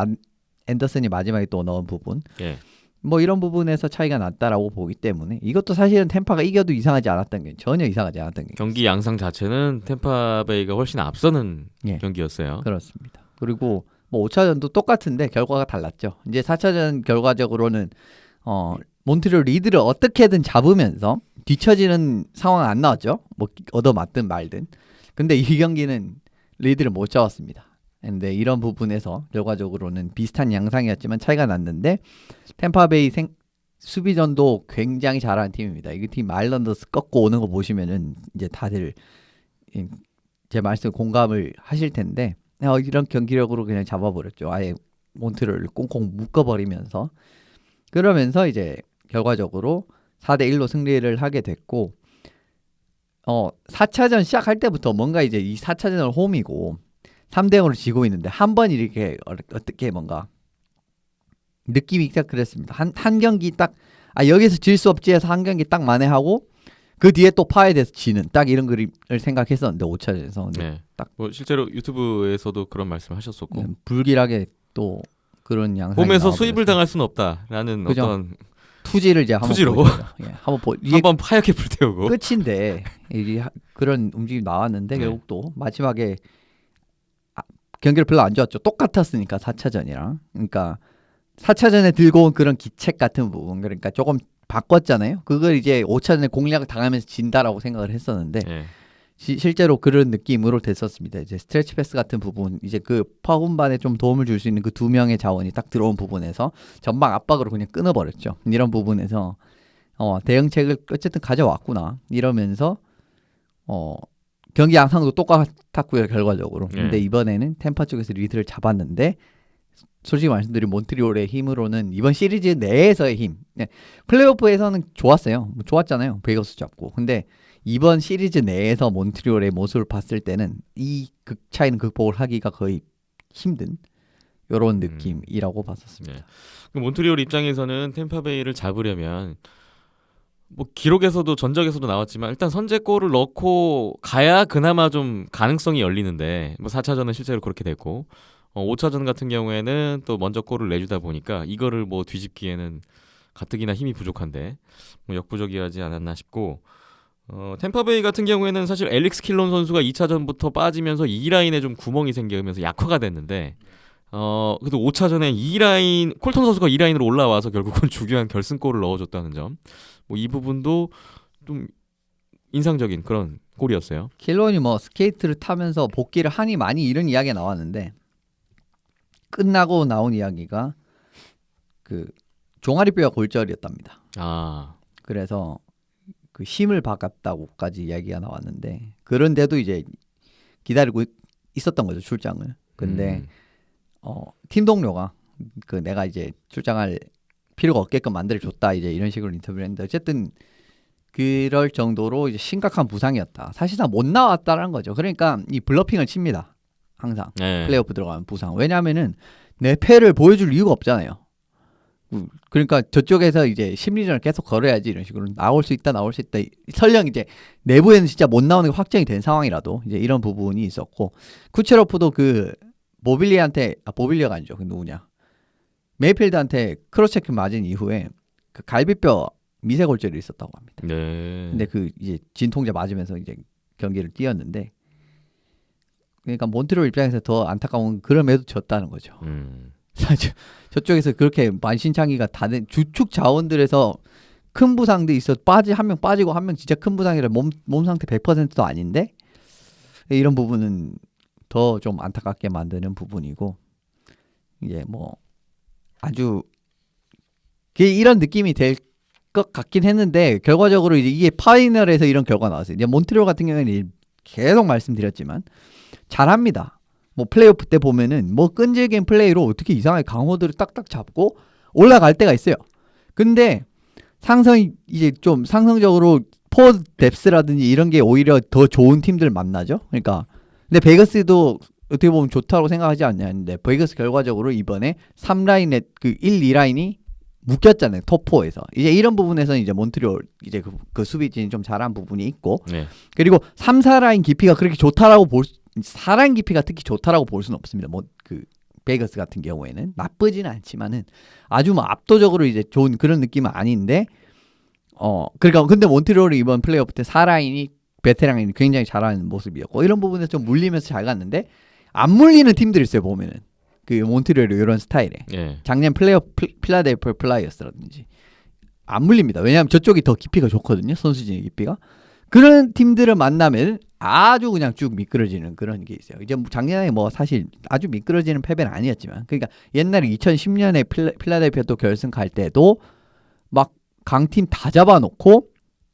S3: 앤더슨이 마지막에 또 넣은 부분
S1: 예.
S3: 뭐 이런 부분에서 차이가 났다라고 보기 때문에 이것도 사실은 템파가 이겨도 이상하지 않았던 게 전혀 이상하지 않았던 게
S1: 경기 양상 자체는 템파베이가 훨씬 앞서는
S3: 예.
S1: 경기였어요.
S3: 그렇습니다. 그리고 뭐 5차전도 똑같은데 결과가 달랐죠. 이제 4차전 결과적으로는 몬트리올 리드를 어떻게든 잡으면서 뒤처지는 상황은 안 나왔죠. 뭐 얻어맞든 말든. 근데 이 경기는 리드를 못 잡았습니다. 근데 이런 부분에서 결과적으로는 비슷한 양상이었지만 차이가 났는데 템파베이 수비전도 굉장히 잘하는 팀입니다. 이 팀 아일랜더스 꺾고 오는 거 보시면은 이제 다들 제 말씀에 공감을 하실 텐데 이런 경기력으로 그냥 잡아버렸죠. 아예 몬트리올을 꽁꽁 묶어버리면서 그러면서 이제 결과적으로 4대1로 승리를 하게 됐고 4차전 시작할 때부터 뭔가 이제 이 4차전을 홈이고 3대0으로 지고 있는데 한 번 이렇게 어떻게 뭔가 느낌이 딱 그랬습니다. 한 경기 딱 여기서 질 수 없지 해서 한 경기 딱 만회하고 그 뒤에 또 파괴돼서 지는 딱 이런 그림을 생각했었는데 5차전에서
S1: 네.
S3: 딱
S1: 뭐 실제로 유튜브에서도 그런 말씀하셨었고
S3: 불길하게 또 그런 양상이
S1: 홈에서
S3: 나와버렸어요.
S1: 수입을 당할 수는 없다라는
S3: 그죠?
S1: 어떤
S3: 투지를 이제 한번
S1: 투지로.
S3: 한번 이게
S1: 한번 하얗게 불태우고
S3: 끝인데 그런 움직임이 나왔는데
S1: 네.
S3: 결국 또 마지막에 경기를 별로 안 좋았죠. 똑같았으니까 4차전이랑. 그러니까 4차전에 들고 온 그런 기책 같은 부분 그러니까 조금 바꿨잖아요. 그걸 이제 5차전에 공략을 당하면서 진다라고 생각을 했었는데
S1: 네.
S3: 실제로 그런 느낌으로 됐었습니다. 이제 스트레치 패스 같은 부분 이제 그 파운반에 좀 도움을 줄 수 있는 그 2명의 자원이 딱 들어온 부분에서 전방 압박으로 그냥 끊어버렸죠. 이런 부분에서 대응책을 어쨌든 가져왔구나 이러면서 경기 양상도 똑같았고요 결과적으로. 근데 이번에는 템파 쪽에서 리드를 잡았는데 솔직히 말씀드리면 몬트리올의 힘으로는 이번 시리즈 내에서의 힘 플레이오프에서는 좋았어요. 뭐 좋았잖아요. 베이거스 잡고. 근데 이번 시리즈 내에서 몬트리올의 모습을 봤을 때는 이 극 차이는 극복을 하기가 거의 힘든 이런 느낌이라고 봤었습니다.
S1: 네. 그 몬트리올 입장에서는 템파베이를 잡으려면 뭐 기록에서도 전적에서도 나왔지만 일단 선제골을 넣고 가야 그나마 좀 가능성이 열리는데 뭐 4차전은 실제로 그렇게 됐고 5차전 같은 경우에는 또 먼저 골을 내주다 보니까 이거를 뭐 뒤집기에는 가뜩이나 힘이 부족한데 뭐 역부족이하지 않았나 싶고 템파베이 같은 경우에는 사실 엘릭스 킬론 선수가 2차전부터 빠지면서 2라인에 좀 구멍이 생기면서 약화가 됐는데 그래도 5차전에 2라인 콜턴 선수가 2라인으로 올라와서 결국은 중요한 결승골을 넣어줬다는 점. 뭐 이 부분도 좀 인상적인 그런 골이었어요.
S3: 킬론이 뭐 스케이트를 타면서 복귀를 하니 많이 이런 이야기가 나왔는데 끝나고 나온 이야기가 그 종아리뼈가 골절이었답니다.
S1: 아,
S3: 그래서 그 힘을 받았다고까지 이야기가 나왔는데 그런데도 이제 기다리고 있었던 거죠, 출장을. 근데 팀 동료가 그 내가 이제 출장할 필요가 없게끔 만들어줬다 이제 이런 식으로 인터뷰를 했는데 어쨌든 그럴 정도로 이제 심각한 부상이었다. 사실상 못 나왔다는 거죠. 그러니까 이 블러핑을 칩니다. 항상
S1: 네.
S3: 플레이오프 들어가면 부상. 왜냐하면은 내 패를 보여줄 이유가 없잖아요. 그러니까 저쪽에서 이제 심리전을 계속 걸어야지 이런 식으로 나올 수 있다. 설령 이제 내부에는 진짜 못 나오는 게 확정이 된 상황이라도 이제 이런 부분이 있었고 쿠체로프도 그 보빌리아가 아니죠. 그 누구냐? 메이필드한테 크로스체크 맞은 이후에 그 갈비뼈 미세골절이 있었다고 합니다.
S1: 네.
S3: 근데 그 이제 진통제 맞으면서 이제 경기를 뛰었는데 그러니까 몬트리올 입장에서 더 안타까운 건 그럼에도 졌다는 거죠. 저쪽에서 그렇게 만신창이가 다른 주축 자원들에서 큰 부상도 있어 한 명 빠지고 한 명 진짜 큰 부상이라 몸 상태 100%도 아닌데 이런 부분은 더 좀 안타깝게 만드는 부분이고 이제 뭐 아주 이런 느낌이 될 것 같긴 했는데 결과적으로 이게 파이널에서 이런 결과 나왔어요. 이제 몬트리올 같은 경우에는 계속 말씀드렸지만 잘합니다. 뭐 플레이오프 때 보면은 뭐 끈질긴 플레이로 어떻게 이상하게 강호들을 딱딱 잡고 올라갈 때가 있어요. 근데 이제 좀 상성적으로 포워드 뎁스라든지 이런 게 오히려 더 좋은 팀들 만나죠. 그러니까 근데 베가스도 어떻게 보면 좋다고 생각하지 않냐는데 베가스 결과적으로 이번에 3라인의 그 1, 2라인이 묶였잖아요. 톱4에서. 이제 이런 부분에서 이제 몬트리올 이제 그 수비진이 좀 잘한 부분이 있고
S1: 네.
S3: 그리고 3, 4라인 깊이가 그렇게 좋다라고 4라인 깊이가 특히 좋다라고 볼 수는 없습니다. 뭐 그 베가스 같은 경우에는 나쁘지는 않지만은 아주 뭐 압도적으로 이제 좋은 그런 느낌은 아닌데 그러니까 근데 몬트리올이 이번 플레이오프 때 4라인이 베테랑이 굉장히 잘하는 모습이었고 이런 부분에서 좀 물리면서 잘 갔는데 안 물리는 팀들이 있어요. 보면은 그 몬트리올이 이런 스타일에
S1: 네.
S3: 작년 필라델피아 플라이어스라든지 안 물립니다. 왜냐하면 저쪽이 더 깊이가 좋거든요. 선수진의 깊이가. 그런 팀들을 만나면 아주 그냥 쭉 미끄러지는 그런 게 있어요. 이제 작년에 뭐 사실 아주 미끄러지는 패배는 아니었지만 그러니까 옛날에 2010년에 필라델피아 또 결승 갈 때도 막 강팀 다 잡아놓고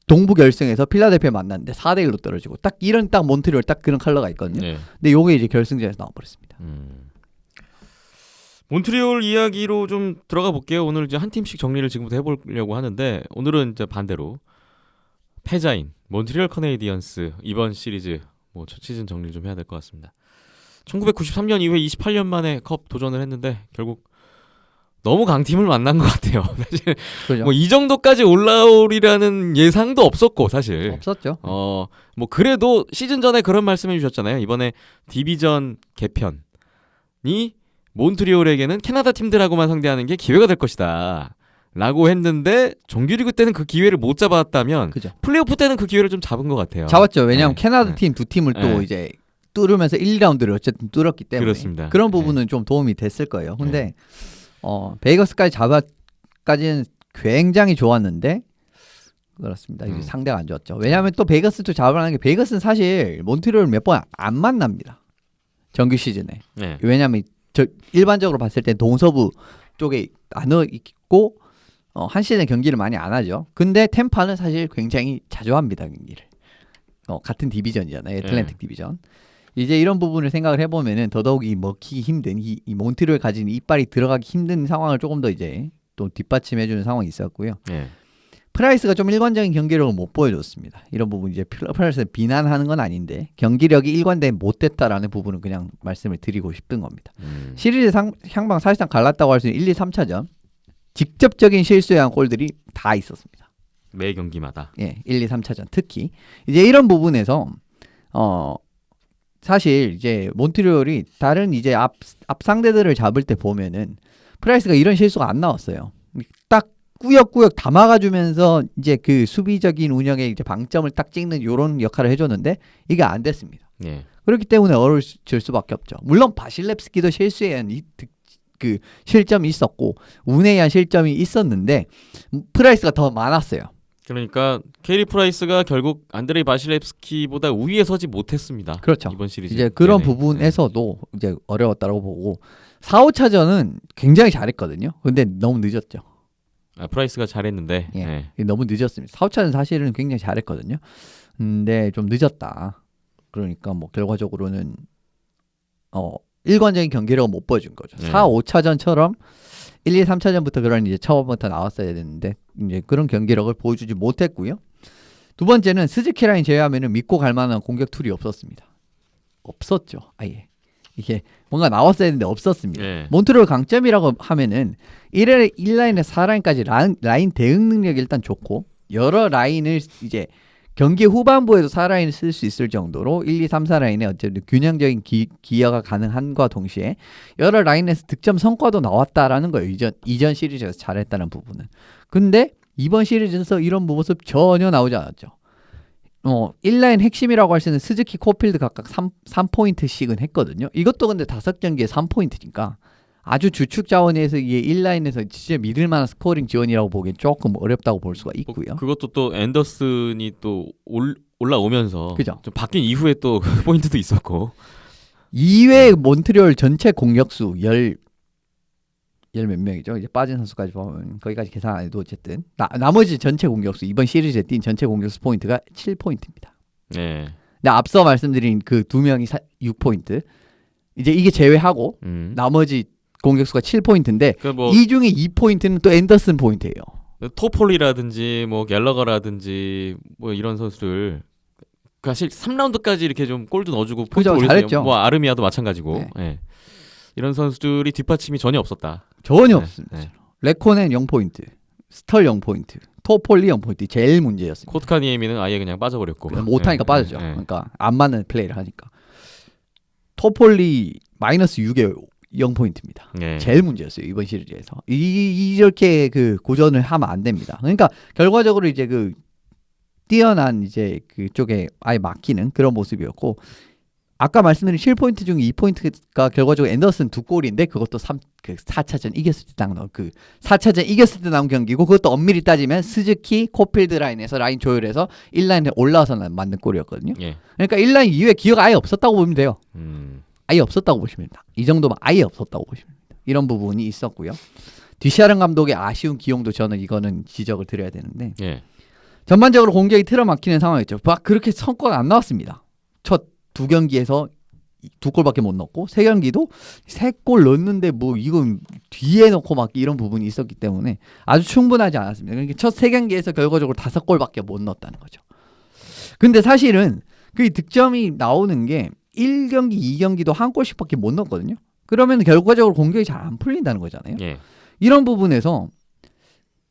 S3: 동부 결승에서 필라델피아 만났는데 4대1로 떨어지고 딱 몬트리올 딱 그런 컬러가 있거든요.
S1: 네.
S3: 근데 요게 이제 결승전에서 나와버렸습니다.
S1: 몬트리올 이야기로 좀 들어가 볼게요. 오늘 이제 한 팀씩 정리를 지금부터 해보려고 하는데 오늘은 이제 반대로 패자인 몬트리올 커네이디언스 이번 시리즈 뭐 첫 시즌 정리를 좀 해야 될 것 같습니다. 1993년 이후에 28년 만에 컵 도전을 했는데 결국 너무 강팀을 만난 것 같아요. 사실
S3: 그죠?
S1: 뭐 이 정도까지 올라오리라는 예상도 없었고 사실
S3: 없었죠.
S1: 뭐 그래도 시즌 전에 그런 말씀해 주셨잖아요. 이번에 디비전 개편이 몬트리올에게는 캐나다 팀들하고만 상대하는 게 기회가 될 것이다 라고 했는데 정규리그 때는 그 기회를 못 잡았다면
S3: 그죠.
S1: 플레이오프 때는 그 기회를 좀 잡은 것 같아요.
S3: 잡았죠. 왜냐하면
S1: 네.
S3: 캐나다 팀 두 팀을 또
S1: 네.
S3: 이제 뚫으면서 1, 2라운드를 어쨌든 뚫었기 때문에
S1: 그렇습니다.
S3: 그런 부분은 좀 도움이 됐을 거예요. 근데 베이거스까지 잡아까지는 굉장히 좋았는데 그렇습니다. 이제 상대가 안 좋았죠. 왜냐하면 또 베이거스도 잡으라는 게 베이거스는 사실 몬트리올 몇 번 안 만납니다. 정규 시즌에.
S1: 네.
S3: 왜냐하면 일반적으로 봤을 때 동서부 쪽에 나눠 있고 한 시즌 경기를 많이 안 하죠. 근데 템파는 사실 굉장히 자주 합니다. 경기를. 같은 디비전이잖아요. 애틀랜틱 디비전. 이제 이런 부분을 생각을 해보면은 더더욱이 먹히기 힘든 이 몬트리올 가진 이빨이 들어가기 힘든 상황을 조금 더 이제 또 뒷받침해주는 상황이 있었고요.
S1: 네.
S3: 프라이스가 좀 일관적인 경기력을 못 보여줬습니다. 이런 부분 이제 프라이스를 비난하는 건 아닌데 경기력이 일관되게 못됐다라는 부분은 그냥 말씀을 드리고 싶은 겁니다. 시리즈 향방 사실상 갈랐다고 할 수 있는 1, 2, 3차전 직접적인 실수에 의한 골들이 다 있었습니다.
S1: 매 경기마다.
S3: 예, 1, 2, 3차전 특히 이제 이런 부분에서 사실 이제 몬트리올이 다른 이제 앞 상대들을 잡을 때 보면은 프라이스가 이런 실수가 안 나왔어요. 딱 꾸역꾸역 담아가주면서 이제 그 수비적인 운영에 이제 방점을 딱 찍는 요런 역할을 해줬는데 이게 안 됐습니다.
S1: 예.
S3: 그렇기 때문에 어려질 수밖에 없죠. 물론 바실렙스키도 실수에 의한 그 실점이 있었고 운에 의한 실점이 있었는데 프라이스가 더 많았어요.
S1: 그러니까 케이리 프라이스가 결국 안드레이 바실렙스키보다 우위에 서지 못했습니다.
S3: 그렇죠.
S1: 이번 시리즈.
S3: 이제 그런
S1: 네네.
S3: 부분에서도 이제 어려웠다고 보고 4, 5차전은 굉장히 잘했거든요. 근데 너무 늦었죠.
S1: 아, 프라이스가 잘했는데.
S3: 예.
S1: 예.
S3: 너무 늦었습니다. 4, 5차전 사실은 굉장히 잘했거든요. 근데 좀 늦었다. 그러니까 뭐 결과적으로는 일관적인 경기력을 못 보여준 거죠.
S1: 네.
S3: 4, 5차전처럼 1, 2, 3차전부터 그런 이제 처음부터 나왔어야 되는데 이제 그런 경기력을 보여주지 못했고요. 두 번째는 스즈키 라인 제외하면은 믿고 갈 만한 공격 툴이 없었습니다. 없었죠. 아예. 이게 뭔가 나왔어야 했는데 없었습니다.
S1: 예.
S3: 몬트리올 강점이라고 하면은 1라인에 4라인까지 라인 대응 능력이 일단 좋고 여러 라인을 이제 경기 후반부에도 4라인을 쓸 수 있을 정도로 1, 2, 3, 4라인에 어쨌든 균형적인 기여가 가능한과 동시에 여러 라인에서 득점 성과도 나왔다라는 거예요. 이전 시리즈에서 잘했다는 부분은. 근데 이번 시리즈에서 이런 모습 전혀 나오지 않았죠. 1라인 핵심이라고 할 수 있는 스즈키, 코필드 각각 3포인트씩은 했거든요. 이것도 근데 5경기에 3포인트니까 아주 주축 자원에서 이게 1라인에서 진짜 믿을 만한 스코어링 지원이라고 보기엔 조금 어렵다고 볼 수가 있고요.
S1: 그것도 또 앤더슨이 또 올라오면서
S3: 그죠.
S1: 좀 바뀐 이후에 또 포인트도 있었고.
S3: 2회 몬트리올 전체 공격수 10 몇 명이죠. 이제 빠진 선수까지 보면 거기까지 계산 안 해도 어쨌든 나머지 전체 공격수 이번 시리즈에 뛴 전체 공격수 포인트가 7포인트입니다.
S1: 네.
S3: 근데 앞서 말씀드린 그 두 명이 6포인트. 이제 이게 제외하고 나머지 공격수가 7포인트인데
S1: 그러니까 뭐
S3: 이 중에 2포인트는 또 앤더슨 포인트예요.
S1: 토폴리라든지 뭐 갤러거라든지 뭐 이런 선수들 사실 3라운드까지 이렇게 좀 골도 넣어주고 포인트
S3: 그죠,
S1: 올려주고,
S3: 잘했죠.
S1: 뭐 아르미아도 마찬가지고.
S3: 네.
S1: 예. 이런 선수들이 뒷받침이 전혀 없었다.
S3: 전혀
S1: 네,
S3: 없습니다.
S1: 네.
S3: 레코넨 0포인트, 스털 0포인트, 토폴리 0포인트 제일 문제였습니다.
S1: 코트카니에미는 아예 그냥 빠져버렸고.
S3: 못하니까
S1: 예,
S3: 빠졌죠.
S1: 예, 예.
S3: 그러니까 안 맞는 플레이를 하니까. 토폴리 마이너스 6에 0포인트입니다.
S1: 예.
S3: 제일 문제였어요 이번 시리즈에서. 이렇게 그 고전을 하면 안 됩니다. 그러니까 결과적으로 이제 그 뛰어난 이제 그쪽에 아예 막히는 그런 모습이었고 아까 말씀드린 7포인트 중 2포인트가 결과적으로 앤더슨 2골인데 그것도 4차전 이겼을 때 딱 나온 4차전 이겼을 때 나온 경기고 그것도 엄밀히 따지면 스즈키 코필드 라인에서 라인 조율해서 1라인에 올라와서 만든 골이었거든요.
S1: 예.
S3: 그러니까 1라인 이후에 기회가 아예 없었다고 보면 돼요. 아예 없었다고 보시면 됩니다. 이 정도면 아예 없었다고 보시면 됩니다. 이런 부분이 있었고요. 디샤른 감독의 아쉬운 기용도 저는 이거는 지적을 드려야 되는데
S1: 예.
S3: 전반적으로 공격이 틀어막히는 상황이었죠. 막 그렇게 성과가 안 나왔습니다. 첫 2경기에서 2골밖에 못 넣고 3경기도 3골 넣었는데 뭐 이건 뒤에 넣고 막 이런 부분이 있었기 때문에 아주 충분하지 않았습니다. 그러니까 첫 3경기에서 결과적으로 5골밖에 못 넣었다는 거죠. 근데 사실은 그 득점이 나오는 게 1경기, 2경기도 한 골씩밖에 못 넣었거든요. 그러면 결과적으로 공격이 잘 안 풀린다는 거잖아요.
S1: 예.
S3: 이런 부분에서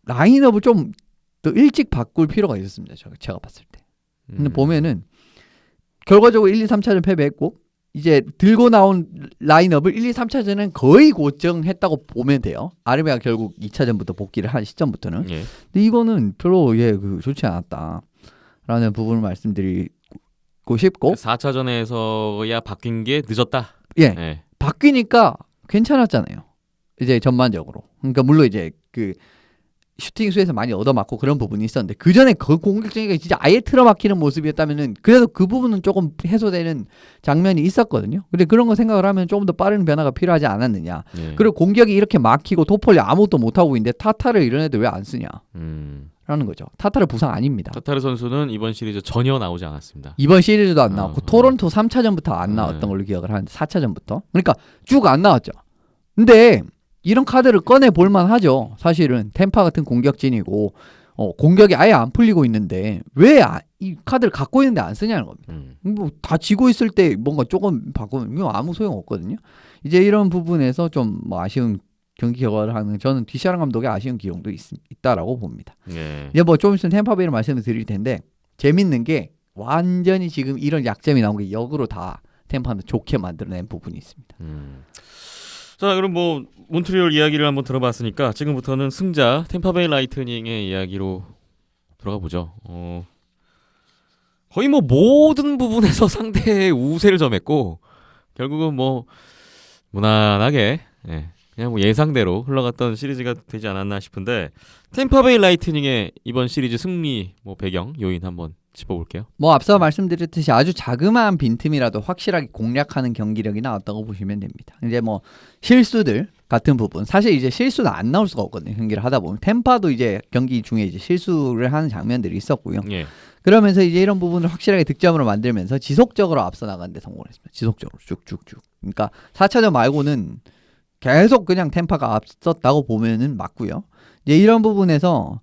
S3: 라인업을 좀 더 일찍 바꿀 필요가 있었습니다. 제가 봤을 때. 근데 보면은 결과적으로 1, 2, 3차전 패배했고 이제 들고 나온 라인업을 1, 2, 3차전은 거의 고정했다고 보면 돼요. 아르메가 결국 2차전부터 복귀를 한 시점부터는.
S1: 예.
S3: 근데 이거는 별로 좋지 않았다라는 부분을 말씀드리고 싶고
S1: 4차전에서야 바뀐 게 늦었다.
S3: 예.
S1: 예.
S3: 바뀌니까 괜찮았잖아요. 이제 전반적으로. 그러니까 물론 이제 그 슈팅 수에서 많이 얻어맞고 그런 부분이 있었는데 그 전에 그 공격적인 게 진짜 아예 틀어막히는 모습이었다면은 그래도 그 부분은 조금 해소되는 장면이 있었거든요. 근데 그런 거 생각을 하면 조금 더 빠른 변화가 필요하지 않았느냐.
S1: 예.
S3: 그리고 공격이 이렇게 막히고 토폴리 아무것도 못 하고 있는데 타타를 이런 애들 왜 안 쓰냐? 라는 거죠. 타타르 부상 아닙니다.
S1: 타타르 선수는 이번 시리즈 전혀 나오지 않았습니다.
S3: 이번 시리즈도 안 나왔고 토론토 3차전부터 안 나왔던 걸로 기억을 하는데 4차전부터. 그러니까 쭉 안 나왔죠. 근데 이런 카드를 꺼내 볼만 하죠. 사실은 템파 같은 공격진이고 공격이 아예 안 풀리고 있는데 왜 이 카드를 갖고 있는데 안 쓰냐는 겁니다. 뭐 다 지고 있을 때 뭔가 조금 바꾸면 이거 아무 소용 없거든요. 이제 이런 부분에서 좀 뭐 아쉬운 경기 결과를 하는 저는 디샤랑 감독의 아쉬운 기용도 있다라고 봅니다.
S1: 예.
S3: 이제 뭐 좀 있으면 템파베이를 말씀을 드릴 텐데 재밌는 게 완전히 지금 이런 약점이 나온 게 역으로 다 템파는 좋게 만들어낸 부분이 있습니다.
S1: 자, 그럼 뭐 몬트리올 이야기를 한번 들어봤으니까 지금부터는 승자 템파베이 라이트닝의 이야기로 들어가 보죠. 거의 뭐 모든 부분에서 상대의 우세를 점했고 결국은 뭐 무난하게 그냥 뭐 예상대로 흘러갔던 시리즈가 되지 않았나 싶은데 템파베이 라이트닝의 이번 시리즈 승리 뭐 배경 요인 한번 짚어볼게요.
S3: 뭐 앞서 말씀드렸듯이 아주 자그마한 빈틈이라도 확실하게 공략하는 경기력이 나왔다고 보시면 됩니다. 이제 뭐 실수들 같은 부분 사실 이제 실수는 안 나올 수가 없거든요. 경기를 하다 보면 템파도 이제 경기 중에 이제 실수를 하는 장면들이 있었고요.
S1: 예.
S3: 그러면서 이제 이런 부분을 확실하게 득점으로 만들면서 지속적으로 앞서 나가는 데 성공했습니다. 지속적으로 쭉쭉쭉. 그러니까 4차전 말고는 계속 그냥 템파가 앞섰다고 보면은 맞고요. 이제 이런 부분에서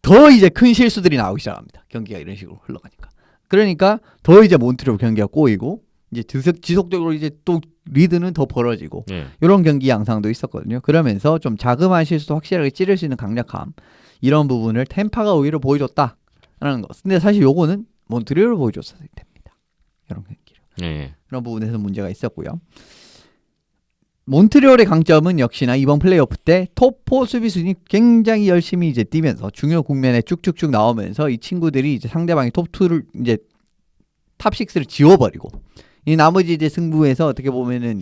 S3: 더 이제 큰 실수들이 나오기 시작합니다. 경기가 이런 식으로 흘러가니까. 그러니까 더 이제 몬트리올 경기가 꼬이고 이제 지속적으로 이제 또 리드는 더 벌어지고
S1: 예.
S3: 이런 경기 양상도 있었거든요. 그러면서 좀 자그마한 실수도 확실하게 찌를 수 있는 강력함 이런 부분을 템파가 오히려 보여줬다라는 것. 근데 사실 요거는 몬트리올을 보여줬어야 됩니다. 이런 경기를.
S1: 예.
S3: 그런 부분에서 문제가 있었고요. 몬트리올의 강점은 역시나 이번 플레이오프 때 톱4 수비수들이 굉장히 열심히 이제 뛰면서 중요 국면에 쭉쭉쭉 나오면서 이 친구들이 이제 상대방이 톱2를 이제 탑6를 지워버리고 이 나머지 이제 승부에서 어떻게 보면은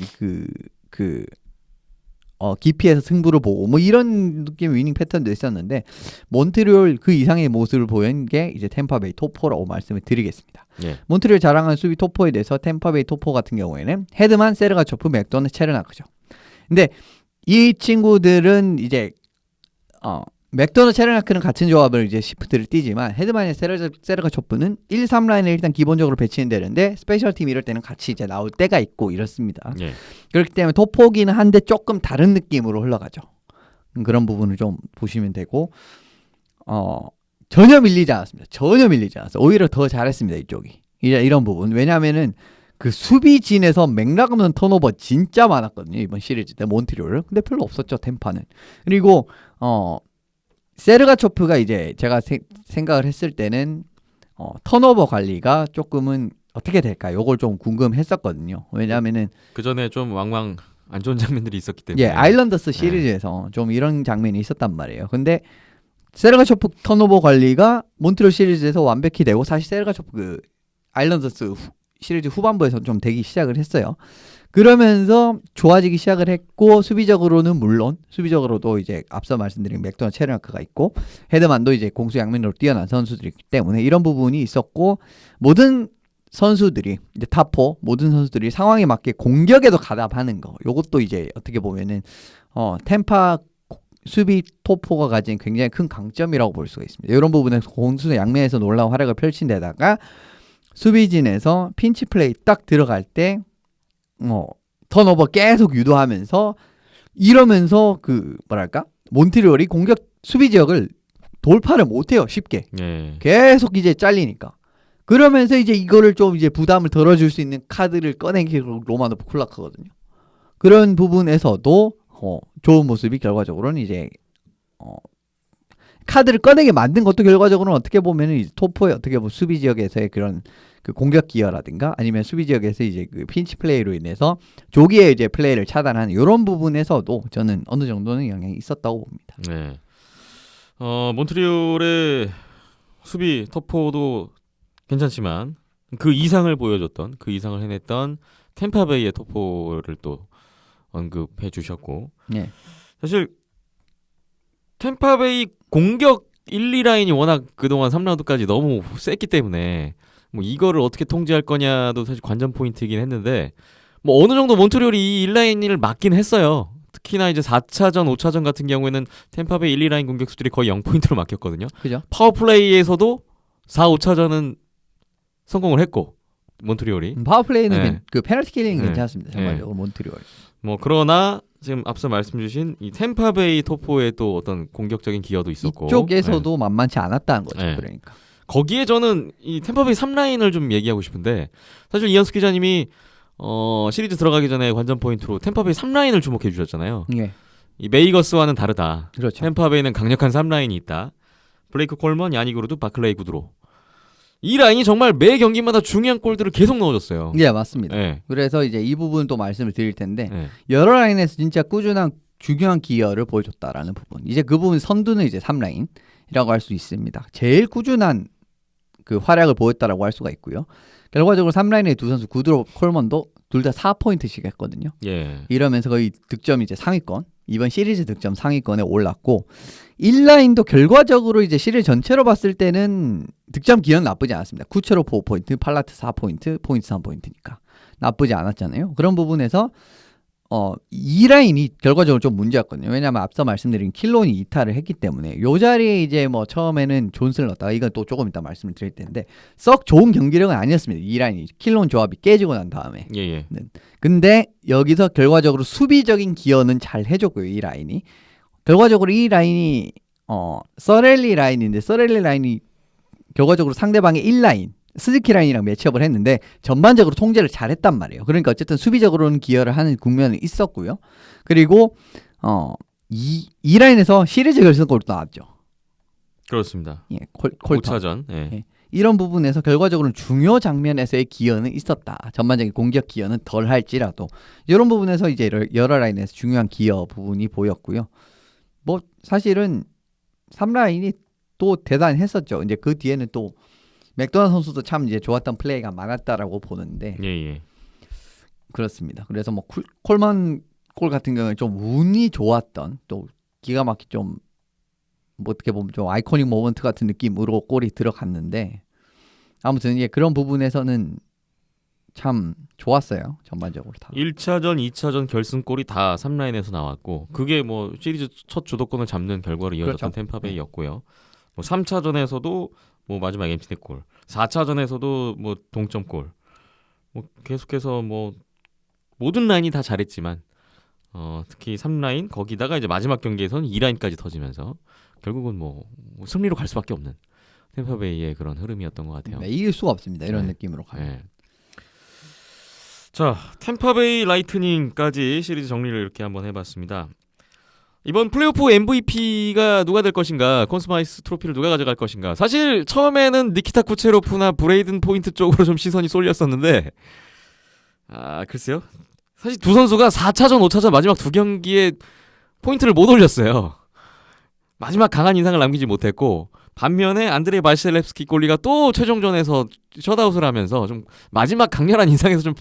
S3: 깊이에서 승부를 보고 뭐 이런 느낌의 위닝 패턴도 있었는데 몬트리올 그 이상의 모습을 보인 게 이제 템파베이 톱4라고 말씀을 드리겠습니다.
S1: 예.
S3: 몬트리올 자랑하는 수비 톱4에 대해서 템파베이 톱4 같은 경우에는 헤드만, 세르가초프, 맥도너, 체르나크죠. 근데 이 친구들은 이제 맥도너, 체르나크는 같은 조합을 이제 시프트를 띄지만 헤드만의 세르가초프는 1, 3라인을 일단 기본적으로 배치는 되는데 스페셜 팀 이럴 때는 같이 이제 나올 때가 있고 이렇습니다.
S1: 예.
S3: 그렇기 때문에 톱4기는 한데 조금 다른 느낌으로 흘러가죠. 그런 부분을 좀 보시면 되고 전혀 밀리지 않았습니다. 전혀 밀리지 않았어요. 오히려 더 잘했습니다. 이쪽이. 이런 부분. 왜냐하면은 그 수비진에서 맥락 없는 턴오버 진짜 많았거든요. 이번 시리즈 때 몬트리올. 근데 별로 없었죠. 템파는. 그리고 세르가초프가 이제 제가 생각을 했을 때는 턴오버 관리가 조금은 어떻게 될까? 요걸 좀 궁금했었거든요. 왜냐하면은
S1: 그 전에 좀 왕왕 안 좋은 장면들이 있었기 때문에.
S3: 예, 아일랜더스 시리즈에서 좀 이런 장면이 있었단 말이에요. 근데 세르가초프 턴오버 관리가 몬트리올 시리즈에서 완벽히 되고 사실 세르가초프 그 아일랜더스 시리즈 후반부에서 좀 되기 시작을 했어요. 그러면서 좋아지기 시작을 했고 수비적으로는 물론 수비적으로도 이제 앞서 말씀드린 맥도너, 체르나크가 있고 헤드만도 이제 공수 양면으로 뛰어난 선수들이기 때문에 이런 부분이 있었고 모든 선수들이 이제 탑4 모든 선수들이 상황에 맞게 공격에도 가담하는 거. 요것도 이제 어떻게 보면은 템파 수비 톱4가 가진 굉장히 큰 강점이라고 볼 수가 있습니다. 이런 부분에서 공수 양면에서 놀라운 활약을 펼친 데다가 수비진에서 핀치 플레이 딱 들어갈 때 턴오버 계속 유도하면서 이러면서 그 뭐랄까 몬트리올이 공격 수비 지역을 돌파를 못해요. 쉽게
S1: 예.
S3: 계속 이제 잘리니까 그러면서 이제 이거를 좀 이제 부담을 덜어줄 수 있는 카드를 꺼내기 로마노프 쿨라크거든요. 그런 부분에서도 좋은 모습이 결과적으로는 이제 카드를 꺼내게 만든 것도 결과적으로는 어떻게 보면은 이제 톱4의 어떻게 보면 수비 지역에서의 그런 그 공격 기여라든가 아니면 수비 지역에서 이제 그 핀치 플레이로 인해서 조기에 이제 플레이를 차단하는 이런 부분에서도 저는 어느 정도는 영향이 있었다고 봅니다.
S1: 네. 몬트리올의 수비 톱4도 괜찮지만 그 이상을 보여줬던 그 이상을 해냈던 템파베이의 톱4를 또 언급해 주셨고
S3: 네.
S1: 사실 템파베이 공격 1, 2라인이 워낙 그동안 3라운드까지 너무 셌기 때문에 뭐 이거를 어떻게 통제할 거냐도 사실 관전 포인트이긴 했는데 뭐 어느 정도 몬트리올이 이 1라인을 막긴 했어요. 특히나 이제 4차전, 5차전 같은 경우에는 템파베이 1, 2라인 공격수들이 거의 0포인트로 막혔거든요.
S3: 그죠?
S1: 파워플레이에서도 4, 5차전은 성공을 했고 몬트리올이
S3: 파워플레이는
S1: 네.
S3: 그 페널티 킬링이
S1: 네.
S3: 괜찮습니다. 전반적으로 몬트리올.
S1: 뭐 그러나 지금 앞서 말씀 주신 이 템파베이 톱4의 또 어떤 공격적인 기여도 있었고
S3: 이쪽에서도 만만치 않았다는 거죠.
S1: 네.
S3: 그러니까.
S1: 거기에 저는 이 템파베이 3라인을 좀 얘기하고 싶은데 사실 이현수 기자님이 시리즈 들어가기 전에 관전 포인트로 템파베이 3라인을 주목해 주셨잖아요.
S3: 예,
S1: 이 메이거스와는 다르다.
S3: 그렇죠.
S1: 템파베이는 강력한 3라인이 있다. 블레이크 콜먼, 야니 구르드, 바클레이 구드로. 이 라인이 정말 매 경기마다 중요한 골들을 계속 넣어줬어요.
S3: 예, 맞습니다.
S1: 네.
S3: 그래서 이제 이 부분 또 말씀을 드릴 텐데
S1: 네.
S3: 여러 라인에서 진짜 꾸준한 중요한 기여를 보여줬다라는 부분. 이제 그 부분 선두는 이제 3라인이라고 할 수 있습니다. 제일 꾸준한 그 활약을 보였다라고 할 수가 있고요. 결과적으로 3라인의 두 선수 구드로 콜먼도 둘 다 4포인트씩 했거든요.
S1: 예.
S3: 이러면서 거의 득점 이제 상위권, 이번 시리즈 득점 상위권에 올랐고 1라인도 결과적으로 이제 시리즈 전체로 봤을 때는 득점 기여는 나쁘지 않았습니다. 쿠체로 4포인트, 팔라트 4포인트, 포인트 3포인트니까 나쁘지 않았잖아요. 그런 부분에서 2라인이 결과적으로 좀 문제였거든요. 왜냐하면 앞서 말씀드린 킬론이 이탈을 했기 때문에 요 자리에 이제 뭐 처음에는 존슨을 넣었다가 이건 또 조금 이따 말씀을 드릴 텐데 썩 좋은 경기력은 아니었습니다. 2라인이 킬론 조합이 깨지고 난 다음에.
S1: 예.
S3: 근데 여기서 결과적으로 수비적인 기여는 잘 해줬고요. 이 라인이. 결과적으로 이 라인이 서렐리 라인인데 서렐리 라인이 결과적으로 상대방의 1라인 스즈키 라인이랑 매치업을 했는데 전반적으로 통제를 잘했단 말이에요. 그러니까 어쨌든 수비적으로는 기여를 하는 국면이 있었고요. 그리고 이 라인에서 시리즈 결승골도 나왔죠.
S1: 그렇습니다.
S3: 예, 콜턴.
S1: 5차전. 예.
S3: 예. 이런 부분에서 결과적으로는 중요 장면에서의 기여는 있었다. 전반적인 공격 기여는 덜 할지라도 이런 부분에서 이제 여러 라인에서 중요한 기여 부분이 보였고요. 뭐 사실은 3라인이 또 대단했었죠. 이제 그 뒤에는 또 맥도날 선수도 참 이제 좋았던 플레이가 많았다라고 보는데
S1: 예.
S3: 그렇습니다. 그래서 뭐 콜만 골 같은 경우에 좀 운이 좋았던 또 기가 막히 좀 뭐 어떻게 보면 좀 아이코닉 모먼트 같은 느낌으로 골이 들어갔는데 아무튼 이제 그런 부분에서는 참 좋았어요. 전반적으로 다.
S1: 1차전, 2차전 결승골이 다 3라인에서 나왔고 그게 뭐 시리즈 첫 주도권을 잡는 결과로 이어졌던
S3: 그렇죠.
S1: 템파베이였고요. 뭐 3차전에서도 뭐 마지막 엠티넷 골, 4차전에서도 뭐 동점골, 뭐 계속해서 뭐 모든 라인이 다 잘했지만 특히 3라인 거기다가 이제 마지막 경기에서는 2라인까지 터지면서 결국은 뭐 승리로 갈 수밖에 없는 템파베이의 그런 흐름이었던 것 같아요.
S3: 네, 이길 수가 없습니다. 이런
S1: 네.
S3: 느낌으로 가면.
S1: 네. 자, 템파베이 라이트닝까지 시리즈 정리를 이렇게 한번 해봤습니다. 이번 플레이오프 MVP가 누가 될 것인가, 콘스마이스 트로피를 누가 가져갈 것인가. 사실 처음에는 니키타 쿠체로프나 브레이든 포인트 쪽으로 좀 시선이 쏠렸었는데 글쎄요. 사실 두 선수가 4차전, 5차전 마지막 두 경기에 포인트를 못 올렸어요. 마지막 강한 인상을 남기지 못했고 반면에 안드레이 바실렙스키 골리가 또 최종전에서 셧아웃을 하면서 좀 마지막 강렬한 인상에서 좀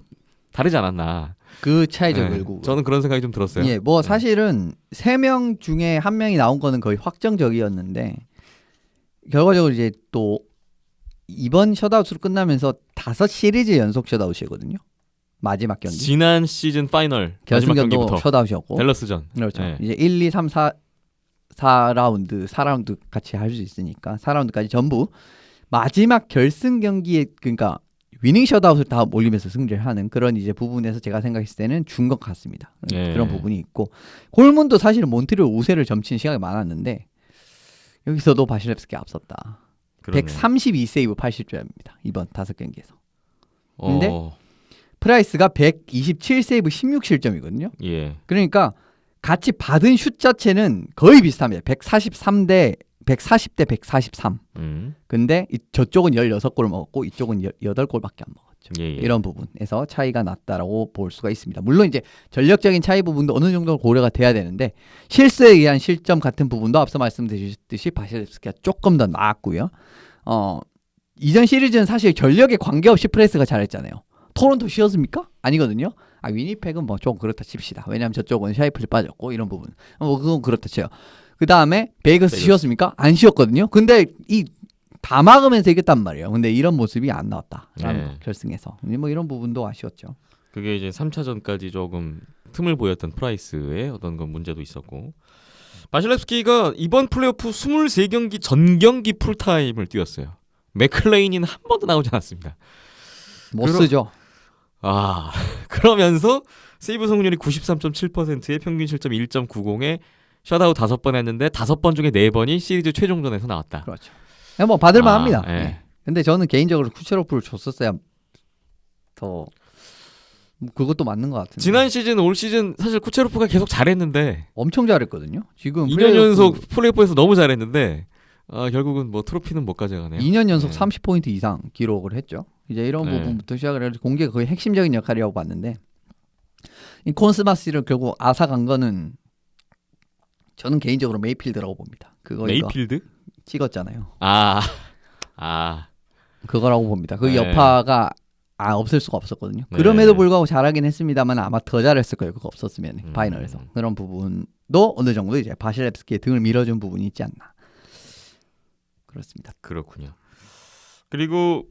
S1: 다르지 않았나.
S3: 그 차이죠,
S1: 네,
S3: 결국.
S1: 저는 그런 생각이 좀 들었어요.
S3: 예, 뭐
S1: 네.
S3: 사실은 3명 중에 1명이 나온 거는 거의 확정적이었는데 결과적으로 이제 또 이번 셧아웃으로 끝나면서 5시리즈 연속 셧아웃이거든요. 마지막 경기.
S1: 지난 시즌 파이널 마지막
S3: 결승전도
S1: 경기부터
S3: 셧아웃이었고.
S1: 댈러스전.
S3: 그렇죠.
S1: 네.
S3: 이제 1, 2, 3, 4라운드, 4라운드 같이 할 수 있으니까 4라운드까지 전부 마지막 결승 경기에 그러니까 위닝 셧아웃을 다 올리면서 승리를 하는 그런 이제 부분에서 제가 생각했을 때는 준 것 같습니다.
S1: 예.
S3: 그런 부분이 있고 골문도 사실은 몬트리올 우세를 점치는 시간이 많았는데 여기서도 바실렙스키 앞섰다.
S1: 그러네요.
S3: 132세이브 80점입니다. 이번 5경기에서. 근데
S1: 어,
S3: 프라이스가 127세이브 16실점이거든요.
S1: 예.
S3: 그러니까 같이 받은 슛 자체는 거의 비슷합니다. 140대 143. 근데 저쪽은 16골 먹었고 이쪽은 8골밖에 안 먹었죠.
S1: 예.
S3: 이런 부분에서 차이가 났다라고 볼 수가 있습니다. 물론 이제 전력적인 차이 부분도 어느 정도 고려가 돼야 되는데 실수에 의한 실점 같은 부분도 앞서 말씀드렸듯이 바실렙스키가 조금 더 나았고요. 이전 시리즈는 사실 전력에 관계없이 프레스가 잘했잖아요. 토론토 쉬었습니까? 아니거든요. 위니펙은 뭐 좀 그렇다 칩시다. 왜냐하면 저쪽은 샤이플이 빠졌고 이런 부분. 그건 그렇다 쳐요. 그 다음에 베이거스 쉬었습니까? 안 쉬었거든요. 근데 다 막으면서 이겼단 말이에요. 근데 이런 모습이 안 나왔다라는 거, 결승에서. 뭐 이런 부분도 아쉬웠죠.
S1: 그게 이제 3차전까지 조금 틈을 보였던 프라이스의 어떤 건 문제도 있었고 바실렙스키가 이번 플레이오프 23경기 전 경기 풀타임을 뛰었어요. 맥클레인이는 한 번도 나오지 않았습니다.
S3: 못 쓰죠.
S1: 그러면서 세이브 성공률이 93.7%에 평균 실점 1.90에 셧아웃 5번 했는데 5번 중에 4번이 시리즈 최종전에서 나왔다.
S3: 그렇죠. 뭐 받을만 합니다.
S1: 예.
S3: 근데 저는 개인적으로 쿠체로프를 줬었어야 더 그것도 맞는 것 같은데.
S1: 지난 시즌, 올 시즌 사실 쿠체로프가 계속 잘했는데
S3: 엄청 잘했거든요. 지금
S1: 2년 연속 플레이오프에서 너무 잘했는데 결국은 뭐 트로피는 못 가져가네요.
S3: 2년 연속
S1: 네.
S3: 30포인트 이상 기록을 했죠. 이제 이런
S1: 네.
S3: 부분부터 시작을 해서 공격이 거의 핵심적인 역할이라고 봤는데 이 콘스마스를 결국 앗아간 거는 저는 개인적으로 메이필드라고 봅니다. 그거 이거
S1: 메이필드?
S3: 찍었잖아요.
S1: 아,
S3: 그거라고 봅니다. 그
S1: 네.
S3: 여파가 없을 수가 없었거든요.
S1: 네.
S3: 그럼에도 불구하고 잘하긴 했습니다만 아마 더 잘했을 거예요. 그거 없었으면 파이널에서. 그런 부분도 어느 정도 이제 바실랩스키의 등을 밀어준 부분이 있지 않나. 그렇습니다.
S1: 그렇군요. 그리고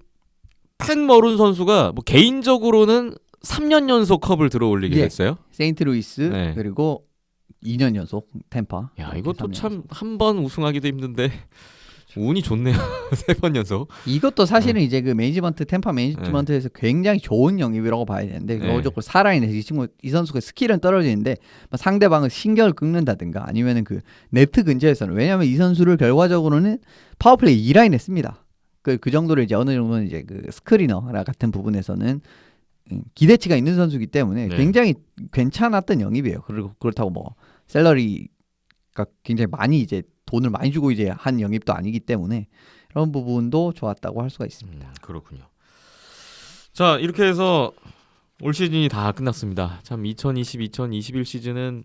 S1: 팬 머룬 선수가 뭐 개인적으로는 3년 연속 컵을 들어올리게
S3: 예.
S1: 됐어요.
S3: 세인트루이스
S1: 네.
S3: 그리고 2년 연속 템파.
S1: 야,
S3: 이렇게
S1: 이것도
S3: 3년
S1: 참
S3: 연속.
S1: 한 번 우승하기도 힘든데 운이 좋네요. 3번 연속.
S3: 이것도 사실은 이제 그 매니지먼트 템파 매니지먼트에서 굉장히 좋은 영입이라고 봐야 되는데
S1: 네.
S3: 결국적으로 살아있는 이 선수가 스킬은 떨어지는데 뭐 상대방을 신경을 긁는다든가 아니면은 그 네트 근처에서는 왜냐하면 이 선수를 결과적으로는 파워플레이 2라인에 씁니다. 그 정도로 이제 어느 정도는 이제 그 스크리너라 같은 부분에서는 기대치가 있는 선수이기 때문에
S1: 네.
S3: 굉장히 괜찮았던 영입이에요. 그리고 그렇다고 뭐 샐러리가 굉장히 많이 이제 돈을 많이 주고 이제 한 영입도 아니기 때문에 이런 부분도 좋았다고 할 수가 있습니다.
S1: 그렇군요. 자, 이렇게 해서 올 시즌이 다 끝났습니다. 참 2020-2021 시즌은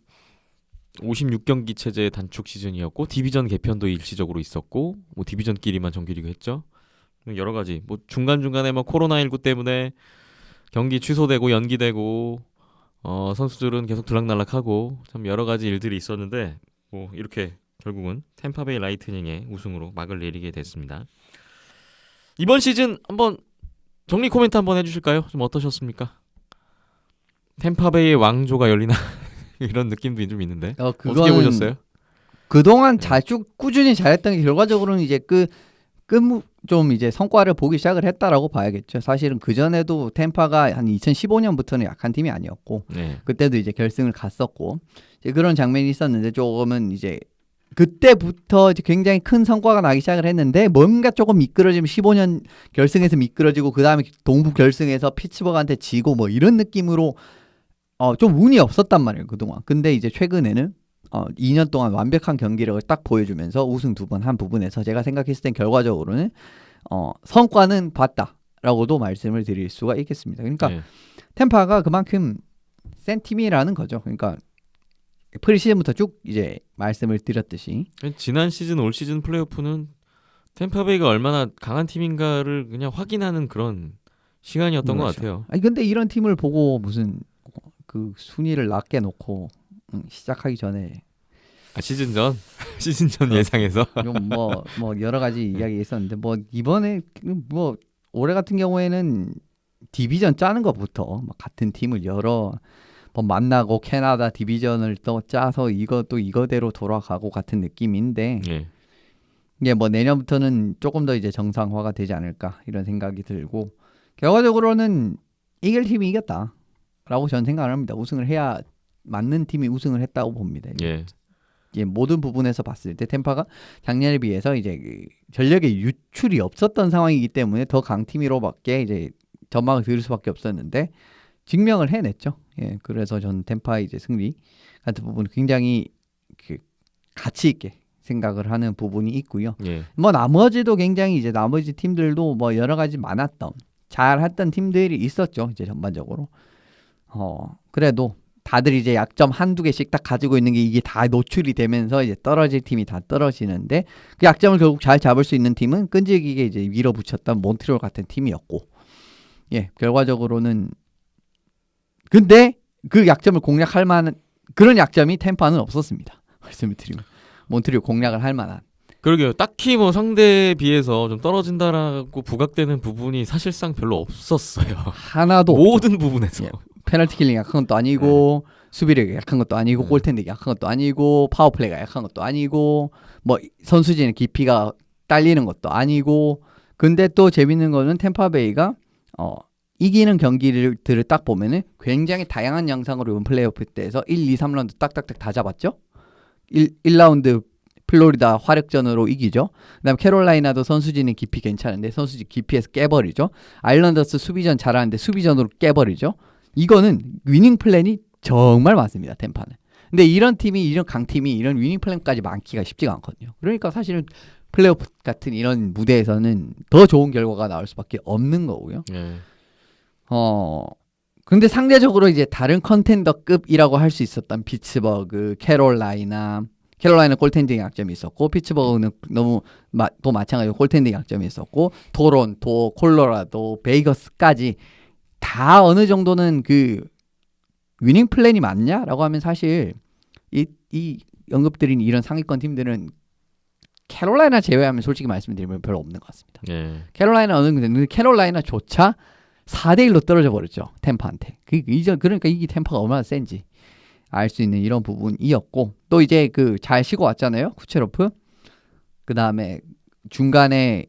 S1: 56경기 체제의 단축 시즌이었고 디비전 개편도 일시적으로 있었고 뭐 디비전끼리만 정규리그 했죠. 여러 가지 뭐 중간중간에 뭐 코로나19 때문에 경기 취소되고 연기되고 선수들은 계속 들락날락하고 참 여러 가지 일들이 있었는데 뭐 이렇게 결국은 템파베이 라이트닝의 우승으로 막을 내리게 됐습니다. 이번 시즌 한번 정리 코멘트 한번 해주실까요? 좀 어떠셨습니까? 템파베이의 왕조가 열리나 이런 느낌도 좀 있는데 어떻게
S3: 그거는
S1: 보셨어요?
S3: 그동안
S1: 네.
S3: 꾸준히 잘했던 게 결과적으로는 이제 좀 이제 성과를 보기 시작을 했다라고 봐야겠죠. 사실은 그 전에도 템파가 한 2015년부터는 약한 팀이 아니었고
S1: 네.
S3: 그때도 이제 결승을 갔었고 이제 그런 장면이 있었는데 조금은 이제 그때부터 이제 굉장히 큰 성과가 나기 시작을 했는데 뭔가 조금 미끄러지면 15년 결승에서 미끄러지고 그 다음에 동부 결승에서 피츠버그한테 지고 뭐 이런 느낌으로 좀 운이 없었단 말이에요 그동안. 근데 이제 최근에는 2년 동안 완벽한 경기력을 딱 보여주면서 우승 2번 한 부분에서 제가 생각했을 땐 결과적으로는 성과는 봤다라고도 말씀을 드릴 수가 있겠습니다. 그러니까
S1: 네.
S3: 템파가 그만큼 센 팀이라는 거죠. 그러니까 프리시즌부터 쭉 이제 말씀을 드렸듯이
S1: 지난 시즌 올 시즌 플레이오프는 템파베이가 얼마나 강한 팀인가를 그냥 확인하는 그런 시간이었던 것
S3: 그렇죠.
S1: 같아요.
S3: 아니 근데 이런 팀을 보고 무슨 그 순위를 낮게 놓고 시작하기 전에
S1: 시즌 전 시즌 전
S3: 그렇죠.
S1: 예상해서
S3: 뭐 여러 가지 이야기 있었는데 뭐 이번에 뭐 올해 같은 경우에는 디비전 짜는 것부터 뭐 같은 팀을 여러 번 만나고 캐나다 디비전을 또 짜서 이것도 이거대로 돌아가고 같은 느낌인데
S1: 예.
S3: 이게 뭐 내년부터는 조금 더 이제 정상화가 되지 않을까 이런 생각이 들고 결과적으로는 이길 팀이 이겼다라고 저는 생각을 합니다. 우승을 해야 맞는 팀이 우승을 했다고 봅니다.
S1: 예.
S3: 모든 부분에서 봤을 때 템파가 작년에 비해서 이제 그 전력의 유출이 없었던 상황이기 때문에 더 강팀으로밖에 이제 전망을 드릴 수밖에 없었는데 증명을 해냈죠. 예, 그래서 저는 템파의 이제 승리 같은 부분 굉장히 그 가치 있게 생각을 하는 부분이 있고요.
S1: 예.
S3: 뭐 나머지도 굉장히 이제 나머지 팀들도 뭐 여러 가지 많았던 잘했던 팀들이 있었죠. 이제 전반적으로 그래도 다들 이제 약점 한두 개씩 딱 가지고 있는 게 이게 다 노출이 되면서 이제 떨어질 팀이 다 떨어지는데 그 약점을 결국 잘 잡을 수 있는 팀은 끈질기게 이제 밀어붙였던 몬트리올 같은 팀이었고 예 결과적으로는 근데 그 약점을 공략할 만한 그런 약점이 템파는 없었습니다. 말씀을 드리면 몬트리올 공략을 할 만한
S1: 그러게요. 딱히 뭐 상대에 비해서 좀 떨어진다라고 부각되는 부분이 사실상 별로 없었어요.
S3: 하나도
S1: 모든 부분에서.
S3: 예. 페널티 킬링 약한 것도 아니고 수비력이 약한 것도 아니고 골텐딩이 약한 것도 아니고 파워플레이가 약한 것도 아니고 뭐 선수진의 깊이가 딸리는 것도 아니고 근데 또 재밌는 거는 템파베이가 이기는 경기들을 딱 보면은 굉장히 다양한 양상으로 이번 플레이오프 때에서 1, 2, 3라운드 딱딱딱 다 잡았죠. 1라운드 플로리다 화력전으로 이기죠. 그다음 캐롤라이나도 선수진의 깊이 괜찮은데 선수진 깊이에서 깨버리죠. 아일랜더스 수비전 잘하는데 수비전으로 깨버리죠. 이거는 위닝 플랜이 정말 많습니다. 템파는. 근데 이런 팀이 이런 강팀이 이런 위닝 플랜까지 많기가 쉽지가 않거든요. 그러니까 사실은 플레이오프 같은 이런 무대에서는 더 좋은 결과가 나올 수밖에 없는 거고요.
S1: 네.
S3: 근데 상대적으로 이제 다른 컨텐더급이라고 할 수 있었던 피츠버그, 캐롤라이나 골텐딩 약점이 있었고, 피츠버그는 너무 또 마찬가지로 골텐딩 약점이 있었고, 토론토, 콜로라도, 베이거스까지 다 어느 정도는 그 위닝 플랜이 맞냐라고 하면 사실 이 언급드린 이런 상위권 팀들은 캐롤라이나 제외하면 솔직히 말씀드리면 별로 없는 것 같습니다.
S1: 네.
S3: 캐롤라이나 어느 정도 됐는데 캐롤라이나조차 4대1로 떨어져 버렸죠. 템파한테. 그러니까 이게 템파가 얼마나 센지 알 수 있는 이런 부분이었고, 또 이제 그 잘 쉬고 왔잖아요. 쿠체로프. 그 다음에 중간에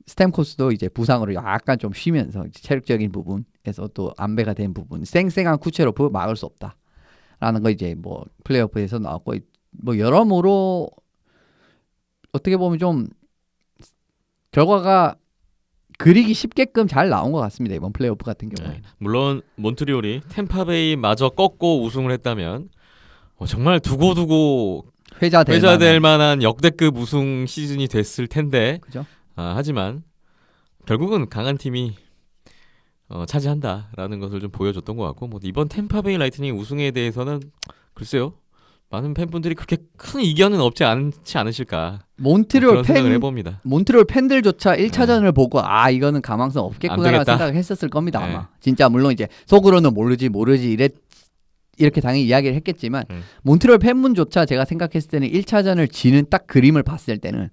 S3: 스탬코스도 이제 부상으로 약간 좀 쉬면서 체력적인 부분에서 또 안배가 된 부분, 쌩쌩한 쿠체로프 막을 수 없다라는 거 이제 뭐 플레이오프에서 나왔고, 뭐 여러모로 어떻게 보면 좀 결과가 그리기 쉽게끔 잘 나온 것 같습니다. 이번 플레이오프 같은 경우에.
S1: 네. 물론 몬트리올이 템파베이 마저 꺾고 우승을 했다면 정말 두고두고 회자될 만한 역대급 우승 시즌이 됐을 텐데,
S3: 그죠?
S1: 하지만 결국은 강한 팀이 차지한다라는 것을 좀 보여줬던 것 같고, 뭐 이번 템파베이 라이트닝 우승에 대해서는 글쎄요, 많은 팬분들이 그렇게 큰 이견은 없지 않지 않으실까.
S3: 몬트리올
S1: 생각을 해봅니다.
S3: 몬트리올 팬들조차 1차전을 보고 이거는 가망성 없겠구나라는 생각을 했었을 겁니다.
S1: 네.
S3: 아마. 진짜 물론 이제 속으로는 모르지 이렇게 당연히 이야기를 했겠지만 몬트리올 팬분조차 제가 생각했을 때는 1차전을 지는 딱 그림을 봤을 때는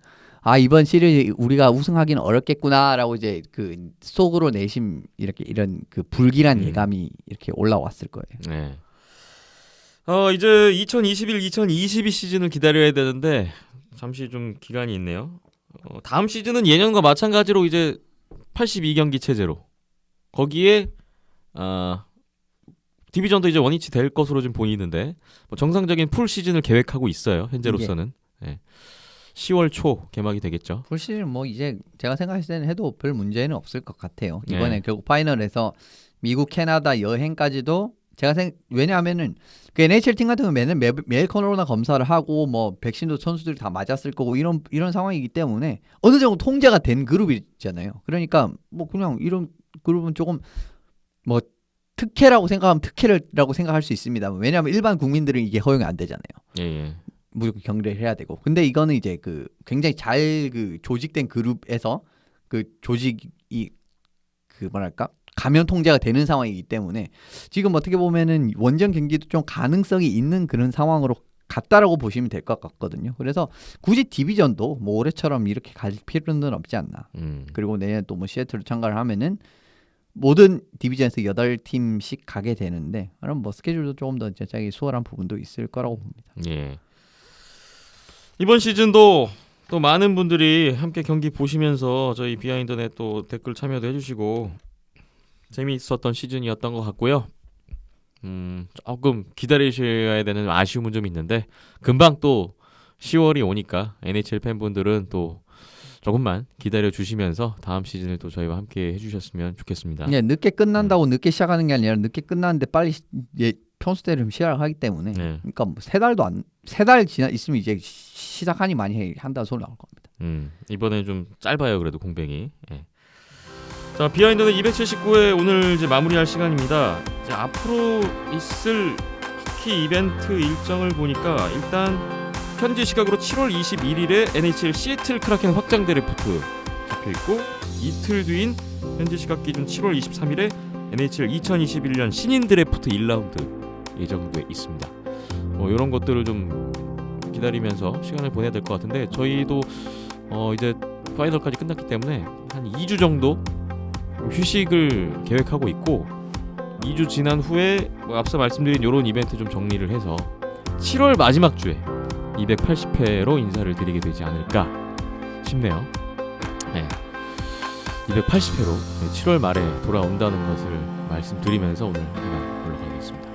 S3: 이번 시리즈 우리가 우승하기는 어렵겠구나라고 이제 그 속으로 내심 이런 그 불길한 예감이 이렇게 올라왔을 거예요.
S1: 네. 이제 2021-2022 시즌을 기다려야 되는데 잠시 좀 기간이 있네요. 다음 시즌은 예년과 마찬가지로 이제 82경기 체제로, 거기에 디비전도 이제 원위치 될 것으로 좀 보이는데, 뭐 정상적인 풀 시즌을 계획하고 있어요. 현재로서는. 네. 10월 초 개막이 되겠죠.
S3: 풀 시즌 뭐 이제 제가 생각했을 때는 해도 별 문제는 없을 것 같아요. 이번에
S1: 네.
S3: 결국 파이널에서 미국, 캐나다 여행까지도 왜냐하면은 그 NHL 팀 같은 경우는 매일 코로나 검사를 하고 뭐 백신도 선수들이 다 맞았을 거고 이런 상황이기 때문에 어느 정도 통제가 된 그룹이잖아요. 그러니까 뭐 그냥 이런 그룹은 조금 뭐 특혜라고 생각하면 특혜라고 생각할 수 있습니다. 왜냐하면 일반 국민들은 이게 허용이 안 되잖아요.
S1: 예.
S3: 무조건 경례를 해야 되고. 근데 이거는 이제 그 굉장히 잘 그 조직된 그룹에서 그 조직이 그 뭐랄까 감염 통제가 되는 상황이기 때문에 지금 어떻게 보면은 원정 경기도 좀 가능성이 있는 그런 상황으로 갔다라고 보시면 될 것 같거든요. 그래서 굳이 디비전도 뭐 올해처럼 이렇게 갈 필요는 없지 않나. 그리고 내년 또 뭐 시애틀로 참가를 하면은 모든 디비전에서 8팀씩 가게 되는데, 그럼 뭐 스케줄도 조금 더 제작이 수월한 부분도 있을 거라고 봅니다.
S1: 예. 이번 시즌도 또 많은 분들이 함께 경기 보시면서 저희 비하인드에 또 댓글 참여도 해주시고 재미있었던 시즌이었던 것 같고요. 조금 기다리셔야 되는 아쉬움은 좀 있는데, 금방 또 10월이 오니까 NHL 팬분들은 또 조금만 기다려 주시면서 다음 시즌을 또 저희와 함께 해주셨으면 좋겠습니다.
S3: 네, 늦게 끝난다고 늦게 시작하는 게 아니라 늦게 끝났는데 빨리 평소대로 시작을 하기 때문에,
S1: 네.
S3: 그러니까 뭐 세 달 지나 있으면 이제 시작하니 많이 한다는 소리 나올 겁니다.
S1: 이번에 좀 짧아요, 그래도 공백이. 예. 자, 비하인드는 279회 오늘 이제 마무리할 시간입니다. 이제 앞으로 있을 하키 이벤트 일정을 보니까 일단 현지 시각으로 7월 21일에 NHL 시애틀 크라켄 확장 드래프트 잡혀 있고, 이틀 뒤인 현지 시각 기준 7월 23일에 NHL 2021년 신인 드래프트 1라운드 예정돼 있습니다. 뭐 이런 것들을 좀 기다리면서 시간을 보내야 될 것 같은데, 저희도 이제 파이널까지 끝났기 때문에 한 2주 정도 휴식을 계획하고 있고, 2주 지난 후에 뭐 앞서 말씀드린 이런 이벤트 좀 정리를 해서 7월 마지막 주에 280회로 인사를 드리게 되지 않을까 싶네요. 네. 280회로 7월 말에 돌아온다는 것을 말씀드리면서 오늘 이만 물러가겠습니다.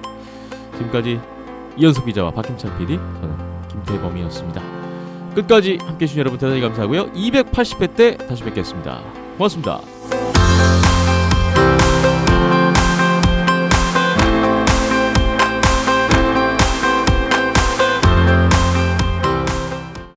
S1: 지금까지 이현석 기자와 박김찬 PD, 저는 김태범이었습니다. 끝까지 함께해 주신 여러분 대단히 감사하고요. 280회 때 다시 뵙겠습니다. 고맙습니다.